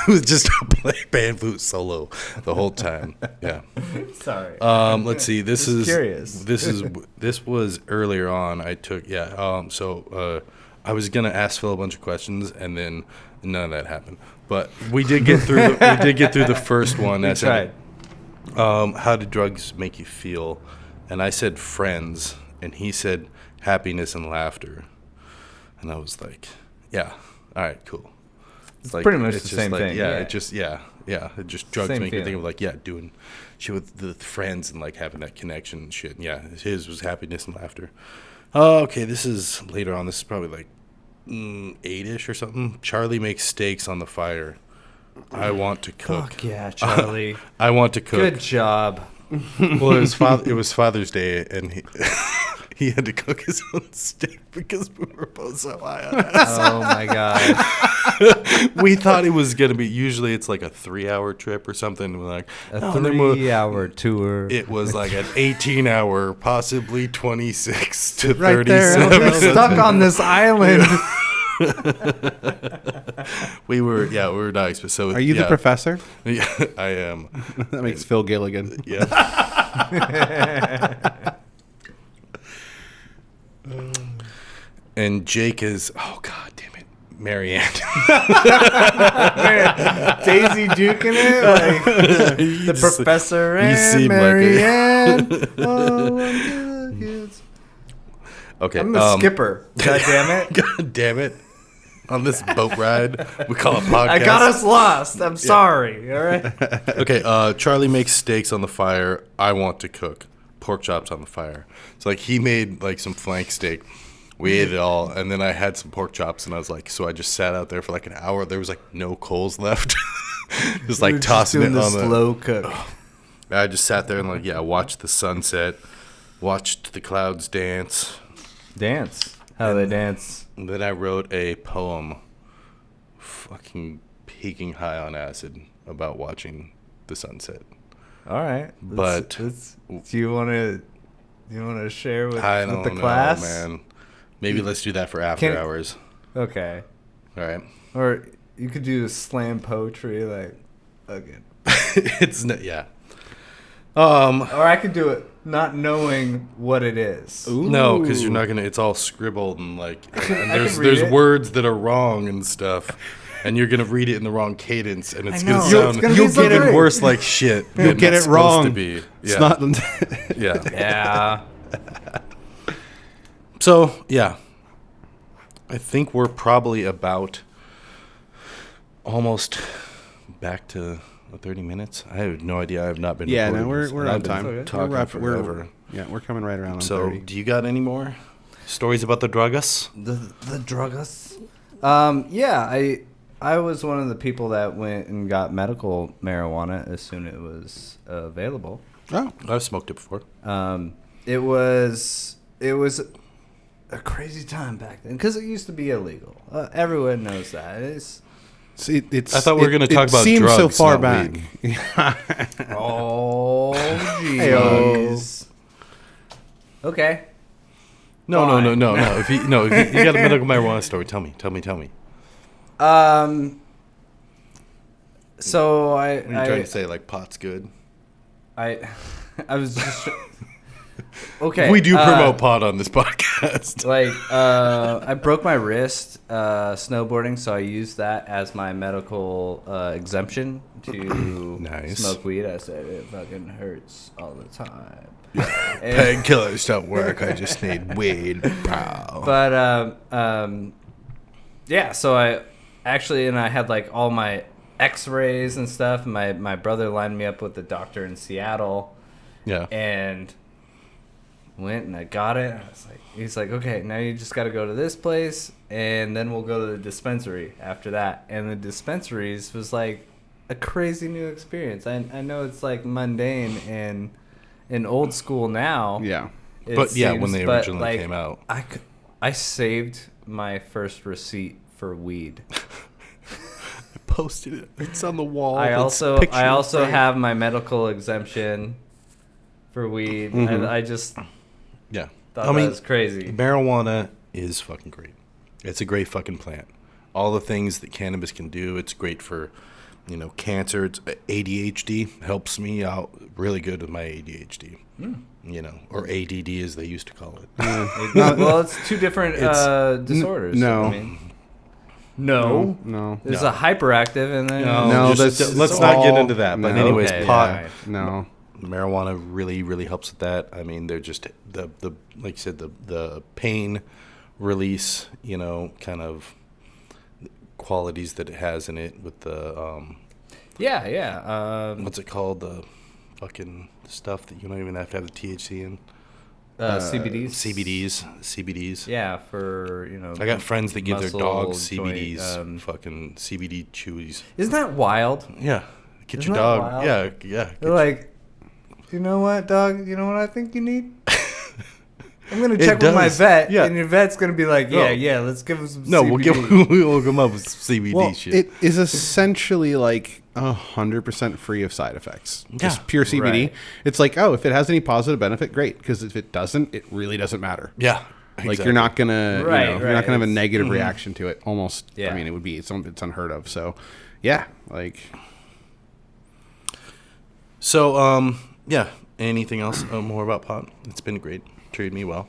It was just a play pan flute solo the whole time. Yeah.
Sorry.
Let's see. This
Just
is
curious.
This was earlier on. I took So I was gonna ask Phil a bunch of questions, and then none of that happened. But we did get through. The first one.
We tried.
How did drugs make you feel? And I said friends, and he said happiness and laughter. And I was like, yeah, all right, cool.
It's pretty much the same thing.
Yeah,
Yeah.
it just drugs
Same
make me think
feeling.
of like doing shit with the friends and like having that connection and shit. And yeah, his was happiness and laughter. Oh, okay, this is later on. This is probably like 8-ish or something. Charlie makes steaks on the fire. I want to cook.
Fuck yeah, Charlie.
I want to cook.
Good job.
Well, it was Father's Day, and he had to cook his own steak because we were both so high on it.
Oh my god.
We thought it was gonna be. Usually, it's like a 3-hour trip or something. We're like,
A
no, and then we'll-
3-hour tour.
It was like an 18-hour, possibly 26 to
Right there.
37.
We're stuck on this island.
We were nice, but so
Are you the professor?
Yeah, I am.
That makes Phil Gilligan.
Yeah. And Jake is, oh god damn it, Marianne.
Daisy duking it like the professor
you
and
seem like it.
Marianne. Oh, I'm good.
Okay,
I'm the skipper. God damn it.
God damn it. On this boat ride, we call it podcast.
I got us lost. I'm sorry. All right.
Okay, Charlie makes steaks on the fire. I want to cook pork chops on the fire. So like he made like some flank steak. We ate it all, and then I had some pork chops, and I was like, so I just sat out there for like an hour. There was like no coals left, just like tossing it
doing the
on the.
slow cook.
I just sat there and like watched the sunset, watched the clouds dance.
Dance. How they dance.
And then I wrote a poem, fucking peaking high on acid, about watching the sunset.
All right.
But-
do you want to share with,
I
with
don't
the
know,
class?
man. Maybe let's do that for after hours.
Okay.
All right.
Or you could do slam poetry, like, okay.
Yeah.
Or I could do it not knowing what it is.
No, because you're not gonna. It's all scribbled and like, and
I can read
there's
it.
words that are wrong and stuff, and you're gonna read it in the wrong cadence, and it's
I
gonna
know.
sound
It's gonna be so
even
great.
worse like shit.
You'll
than
get
it's
it wrong.
supposed to be.
It's
Yeah.
not.
Yeah.
Yeah.
So yeah, I think we're probably about almost back to 30 minutes. I have no idea. I have not been.
Yeah, no,
recording this,
we're
and
on
I've been
time.
Talking
We're
forever.
we're coming right around on
So,
30.
do you got any more stories about the druggists?
The druggist. Yeah, I was one of the people that went and got medical marijuana as soon as it was available.
Oh,
I've smoked it before.
It was a crazy time back then because it used to be illegal. Everyone knows that. It's
It's.
I thought we were gonna talk about
seems so
drugs,
far
not
back.
weed.
Oh,
Heyo.
jeez. Okay.
No. If you got a medical marijuana story, tell me.
So
What are you trying to say? Like pot's good.
I was just okay.
We do promote pot on this podcast.
Like I broke my wrist snowboarding, so I used that as my medical exemption to
Nice.
smoke weed. I said it fucking hurts all the time.
Painkillers don't work. I just need weed. Pow.
But yeah. So I had like all my X-rays and stuff. My brother lined me up with the doctor in Seattle.
Yeah.
And went and I got it. And I was like, he's like, okay, now you just got to go to this place, and then we'll go to the dispensary after that. And the dispensaries was like a crazy new experience. I know it's like mundane and old school now.
Yeah.
it
But yeah,
seems,
when they
but,
originally
like,
came out.
I saved my first receipt for weed.
Posted it. It's on the wall.
I
It's
also
picture frame.
have my medical exemption for weed.
Mhm.
I just
Yeah.
thought
I mean,
that was crazy.
marijuana is fucking great. It's a great fucking plant. All the things that cannabis can do, it's great for, cancer. It's ADHD helps me out really good with my ADHD. Or ADD as they used to call it.
Well, it's two different disorders.
no.
I mean, no.
No.
There's a hyperactive and then
No,
just-
that's
let's
it's
not get
all-
into that. But
no.
anyways,
Okay,
pot.
yeah.
No.
Marijuana really, really helps with that. I mean, they're just the like you said, the pain release, kind of qualities that it has in it with the
yeah.
what's it called, the fucking stuff that you don't even have to have the THC in.
CBDs.
CBDs.
Yeah, for
I got friends that give their
muscle
dogs
joint,
CBDs, fucking CBD chewies.
Isn't that wild?
Yeah, get
Isn't
your
that
dog.
wild?
Yeah.
They're like, you know what, dog? You know what I think you need? I'm gonna
It
check with my
does.
vet,
Yeah.
and your vet's gonna be like,
No.
yeah, let's give him some.
No,
CBD.
we'll come up with CBD
Well,
shit.
it is essentially like 100% free of side effects. Just
Yeah.
pure CBD.
Right.
It's like, oh, if it has any positive benefit, great. Because if it doesn't, it really doesn't matter.
Yeah.
Like you're not gonna,
Right,
you're
right.
not gonna have a
It's-
negative reaction to it. Almost.
Yeah.
I mean, it would be it's unheard of. So, yeah, like
So, yeah. Anything else more about pot? It's been great. Treated me well.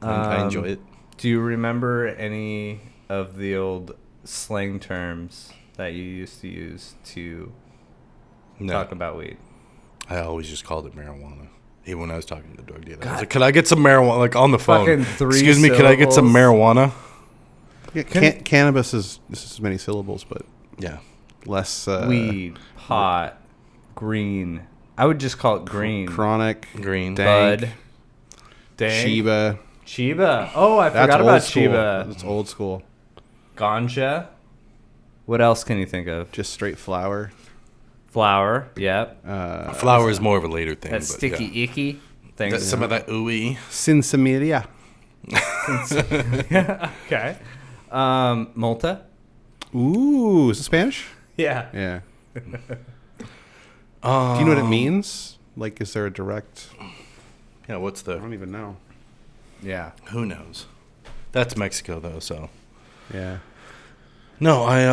I enjoy it.
Do you remember any of the old slang terms that you used to use to
No,
talk about weed?
I always just called it marijuana. Even when I was talking to the drug dealer, I was
God.
like, "Could I get some marijuana?" Like on the phone.
Fucking 3
Excuse me, could I get some marijuana?
yeah, cannabis is just as many syllables, but
Yeah.
less
Weed, pot, green. I would just call it green.
chronic,
Green.
dank,
Bud. Dang.
Chiba.
Chiba. Oh, I
That's
forgot
old
about
school.
Chiba.
That's old school.
Ganja. What else can you think of?
Just straight flour.
Flour. Yep.
Flour is more of a later thing.
That
but
sticky
yeah.
icky thing.
That's some of that ooey.
Sinsamilia.
Okay. Malta.
Ooh, is it Spanish?
Yeah.
Yeah. Do you know what it means? Like, is there a direct?
Yeah. What's
I
the?
don't even know.
Yeah.
Who knows? That's Mexico though. So
Yeah.
no, I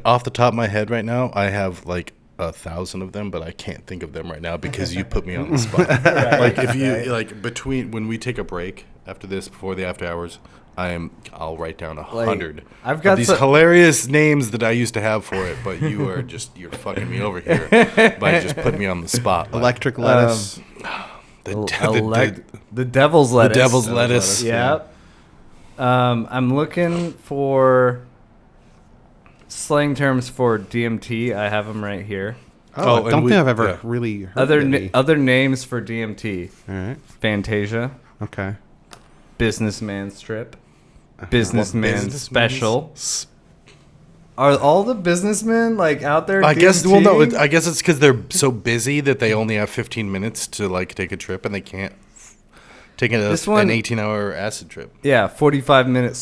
off the top of my head right now, I have like 1,000 of them, but I can't think of them right now because you put me on the spot. Like if you like between when we take a break after this, before the after hours, I'll write down 100.
I've got
these
some-
hilarious names that I used to have for it, but you're fucking me over here by just putting me on the spot. Like,
Electric lettuce.
The devil's lettuce.
devil's lettuce.
Yep. I'm looking for slang terms for DMT. I have them right here.
Oh,
and
I don't
we-
think I've ever
yeah.
really heard any.
Other names for DMT.
All right.
Fantasia,
Okay.
businessman strip, businessman
businessman's-
special. Are all the businessmen like out there?
I guess.
DMT?
Well, no. I guess it's because they're so busy that they only have 15 minutes to like take a trip, and they can't take
This one-
an 18-hour acid trip.
Yeah, 45-minute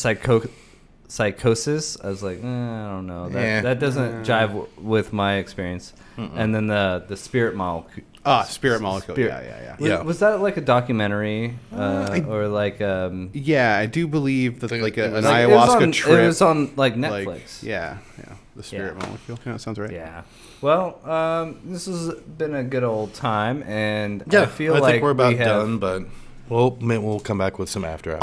psychosis. I was like, I don't know.
Yeah.
That doesn't jive with my experience. And then the spirit molecule.
Spirit Molecule.
Spirit.
Yeah.
Yeah.
Was that like a documentary or like
Yeah, I do believe that like an
it was
ayahuasca trip.
It was on like
like,
Netflix.
yeah. The Spirit
Yeah.
Molecule. Yeah, that sounds right.
Yeah. Well, this has been a good old time, and
Yeah,
I feel
I
like
think we're about
we have,
done, but we'll come back with some after hours.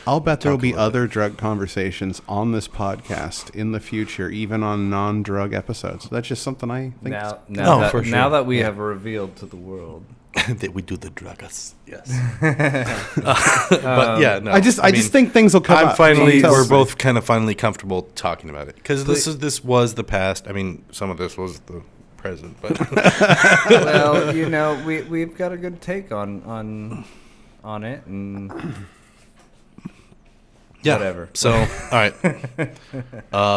I'll bet there will
Talk
be
a little
other drug conversations on this podcast in the future, even on non-drug episodes. That's just something I think.
now
for
now
sure.
that we have revealed to the world.
that we do the drugs. Yes. But yeah, no.
I just think things will come
I'm
up.
finally.
Tell
We're
us.
both kind of finally comfortable talking about it because this was the past. I mean, some of this was the present, but
Well, we've got a good take on it, and
yeah,
whatever.
So, all right.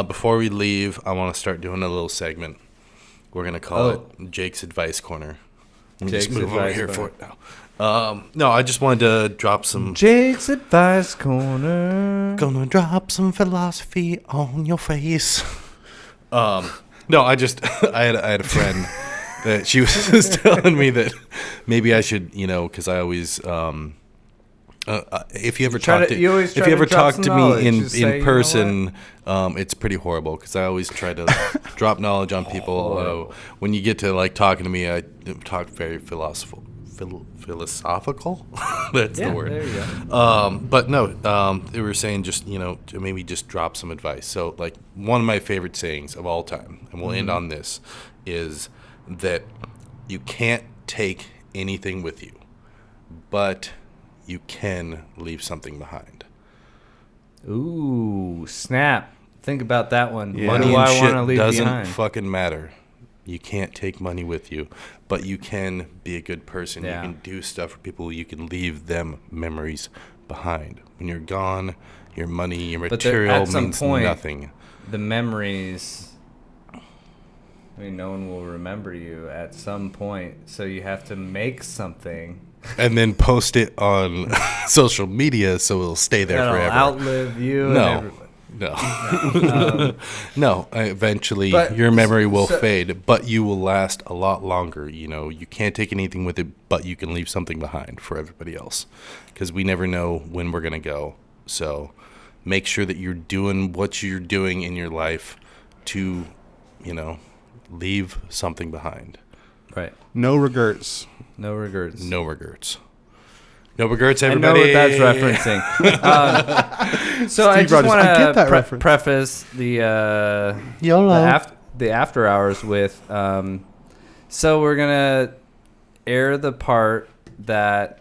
Before we leave, I want to start doing a little segment. We're gonna call it Jake's Advice Corner. Let me just
Jake's
move over
Advice
here
Corner.
for it now. No, I just wanted to drop some.
Jake's Advice Corner.
Gonna drop some philosophy on your face. No, I had a friend that she was telling me that maybe I should, because I always, if you ever talk to
you always
if
try
you
to
ever
drop
talk
some
to
knowledge.
me
Just say, "You
in
know
person, it's pretty horrible because I always try to drop knowledge on people.
Horrible.
When you get to like talking to me, I talk very philosophical. That's
Yeah,
the word.
there you go.
But no, they were saying just, to maybe just drop some advice. So, like, one of my favorite sayings of all time, and we'll end on this, is that you can't take anything with you, but you can leave something behind.
Ooh, snap! Think about that one.
Yeah.
What
Money
do
and
I want to
shit
leave
doesn't
behind?
fucking matter. You can't take money with you, but you can be a good person.
Yeah.
You can do stuff for people. You can leave them memories behind. When you're gone, your money, your
But there-
material
at some
means
point-
nothing.
The memories. I mean, no one will remember you at some point, so you have to make something
And then post it on social media so it'll stay there
that'll
forever.
outlive you.
No.
And everybody.
No. No, eventually
But-
your memory will
so-
fade, but you will last a lot longer. You can't take anything with it, but you can leave something behind for everybody else because we never know when we're going to go. So make sure that you're doing what you're doing in your life to, leave something behind.
Right.
No regrets.
No regrets.
No regrets. No regrets,
I know
everybody.
what that's referencing. So I
Steve
just
Rogers,
want
I get that
to
reference.
preface the
YOLO.
the after hours with. So we're gonna air the part that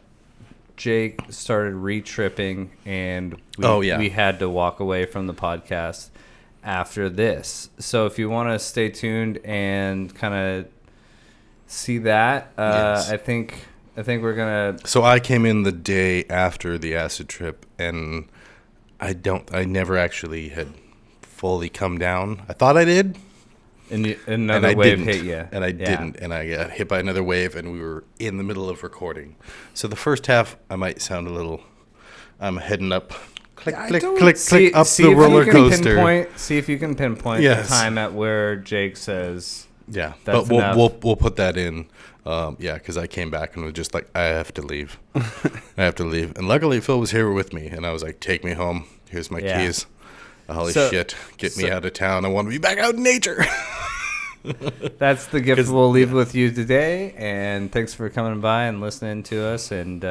Jake started re-tripping, and we had to walk away from the podcast after this. So if you want to stay tuned and kind of see that,
Yes.
I think we're gonna.
So I came in the day after the acid trip, and I never actually had fully come down. I thought I did,
Another
and I
wave
didn't,
hit you,
and I didn't, and I got hit by another wave, and we were in the middle of recording. So the first half, I might sound a little. I'm heading up, click, click, click, click up the roller coaster.
See if you can pinpoint
Yes.
the time at where Jake says.
Yeah,
That's
but
enough.
we'll put that in. Because I came back and was just like, I have to leave. I have to leave. And luckily, Phil was here with me, and I was like, take me home. Here's my
Yeah.
keys. Holy
So-
shit, get me out of town. I want to be back out in nature.
That's the gift
'Cause-
we'll leave with you today. And thanks for coming by and listening to us, and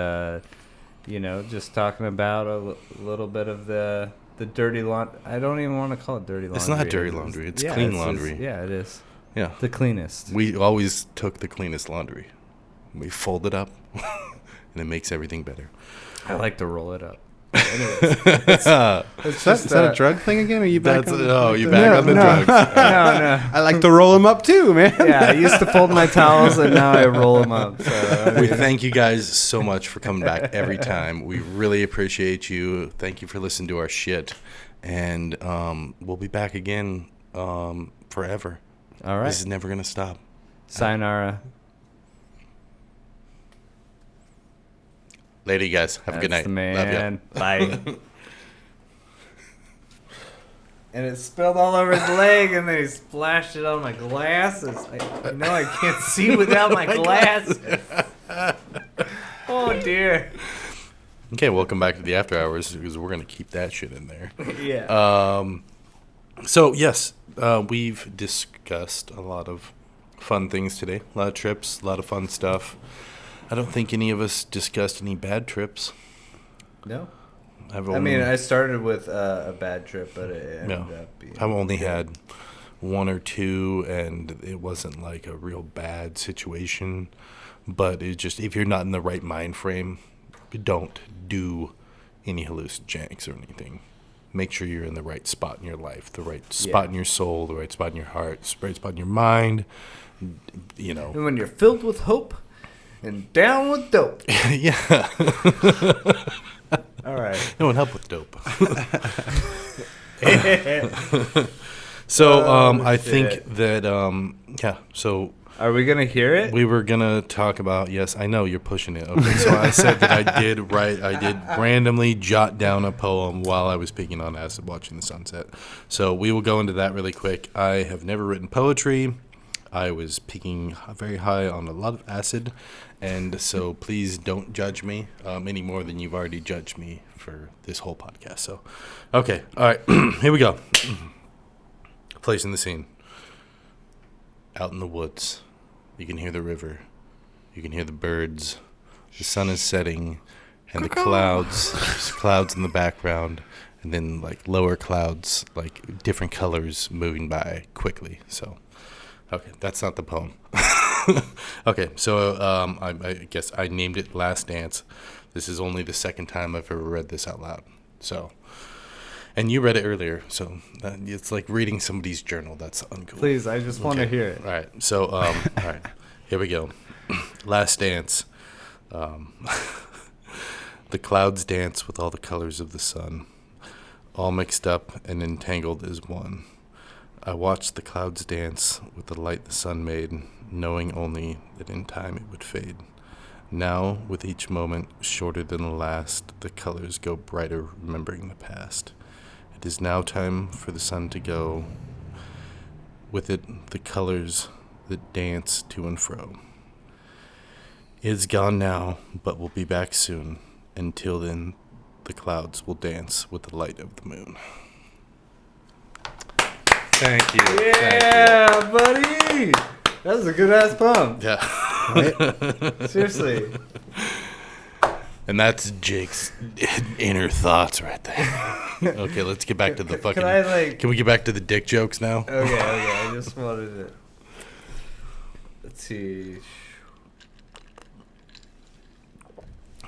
just talking about a little bit of the dirty laundry. I don't even want to call it dirty laundry.
It's not dirty laundry. It's clean laundry.
Yeah, it is.
Yeah.
The cleanest.
We always took the cleanest laundry. We fold it up, and it makes everything better.
I like to roll it up. Anyways,
Is that a drug thing again? Are you back?
That's,
on
you're back on the drugs.
No.
I like to roll them up too, man.
Yeah, I used to fold my towels, and now I roll them up. So
We thank you guys so much for coming back every time. We really appreciate you. Thank you for listening to our shit. And we'll be back again forever.
all right.
This is never going to stop.
Sayonara.
Later, you guys. Have a good
That's
night.
the
Love ya.
man. Bye. and it spilled all over his leg, and then he splashed it on my glasses. I can't see without my glasses. Oh dear.
Okay, welcome back to the After Hours because we're gonna keep that shit in there.
Yeah.
So yes, we've discussed a lot of fun things today. A lot of trips, a lot of fun stuff. I don't think any of us discussed any bad trips.
No.
I
started with a bad trip, but it ended up being...
I've only had one or two, and it wasn't like a real bad situation. But it just, if you're not in the right mind frame, don't do any hallucinogenics or anything. Make sure you're in the right spot in your life, the right spot in your soul, the right spot in your heart, the right spot in your mind. You know.
And when you're filled with hope and down with dope.
Yeah.
All right.
No one help with dope. So I think that so
are we gonna hear it?
we were gonna talk about, yes, I know you're pushing it. Okay, so I said that I did randomly jot down a poem while I was peeking on acid watching the sunset. So we will go into that really quick. I have never written poetry. I was peaking very high on a lot of acid, and so please don't judge me any more than you've already judged me for this whole podcast. So, okay, all right, here we go. Placing the scene. Out in the woods, you can hear the river, you can hear the birds, the sun is setting, and the clouds, there's clouds in the background, and then like lower clouds, like different colors moving by quickly. So, okay, that's not the poem. Okay, so I guess I named it Last Dance. This is only the second time I've ever read this out loud. So, and you read it earlier, so it's like reading somebody's journal. That's uncool.
Please, I just want to hear it.
All right, so all right, here we go. Last Dance. The clouds dance with all the colors of the sun, all mixed up and entangled as one. I watched the clouds dance with the light the sun made, knowing only that in time it would fade. Now, with each moment shorter than the last, the colors go brighter, remembering the past. It is now time for the sun to go, with it the colors that dance to and fro. It is gone now, but will be back soon. Until then, the clouds will dance with the light of the moon. Thank you.
Yeah, buddy. That was a good ass poem.
Yeah.
Seriously.
And that's Jake's inner thoughts right there. Okay, let's get back to the fucking... Can we get back to the dick jokes now?
Okay. I just wanted to... Let's see.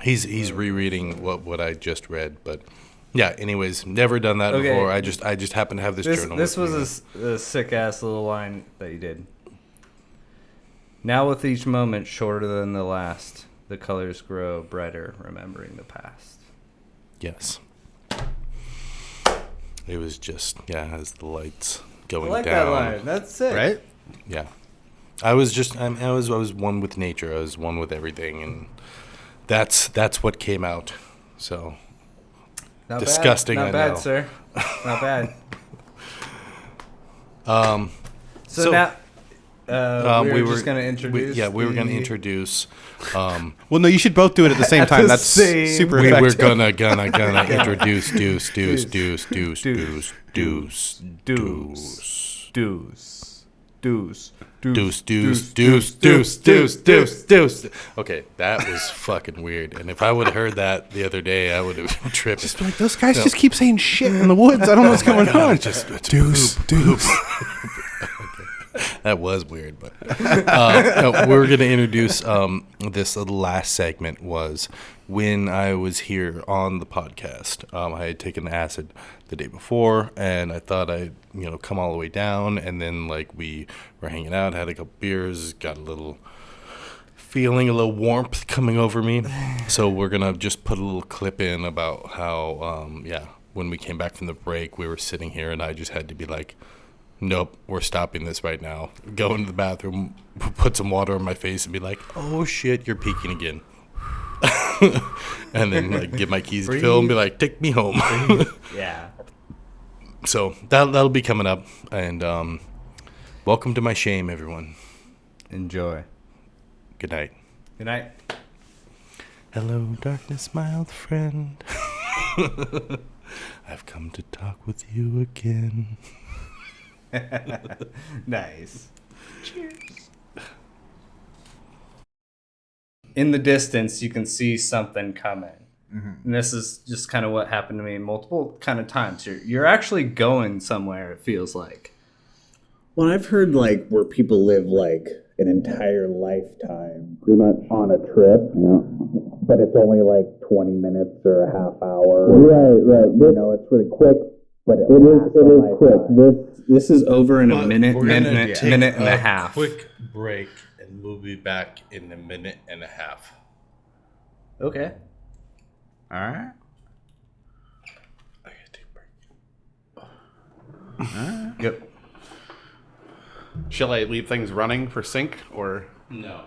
He's rereading what I just read, but yeah. Anyways, never done that before. I just happened to have this journal.
This
with
was a sick ass little line that you did. Now with each moment shorter than the last, the colors grow brighter, remembering the past.
Yes. It was just as the lights going
I like
down.
that line. That's sick.
Right?
Yeah. I was one with nature. I was one with everything, and that's what came out. So
Not
disgusting.
Bad. Not
I
bad,
know.
sir. Not bad.
So
now we were just gonna introduce.
We were gonna introduce.
Well, no, you should both do it at the same
At
time.
the
That's
same-
super
We were
effective.
gonna introduce deuce. Okay, that was fucking weird. And if I would have heard that the other day, I would have tripped.
Just be like, those guys just keep saying shit in the woods. I don't know what's going on.
It's
Deuce.
That was weird, but no, we were going to introduce this last segment was when I was here on the podcast. I had taken acid the day before, and I thought I'd come all the way down, and then like we were hanging out, had a couple beers, got a little warmth coming over me. So we're gonna just put a little clip in about how when we came back from the break, we were sitting here, and I just had to be like, nope, we're stopping this right now. Go into the bathroom, put some water on my face, and be like, oh shit, you're peeking again. And then like get my keys to Phil and be like, take me home.
Yeah.
So that'll be coming up, and welcome to my shame, everyone.
Enjoy.
Good night.
Good night.
Hello, darkness, my old friend. I've come to talk with you again.
Nice. Cheers. In the distance, you can see something coming. And this is just kind of what happened to me multiple kind of times. You're actually going somewhere, it feels like.
Well, I've heard like where people live like an entire lifetime pretty much on a trip. Yeah. But it's only like 20 minutes or a half hour. Right. You know, it's really quick, but it is quick.
This is over in a
But
minute,
we're gonna
minute,
take
minute and a half.
Quick break, and we'll be back in a minute and a half.
Okay.
All right.
I gotta take a break.
Yep.
Shall I leave things running for sync or?
No.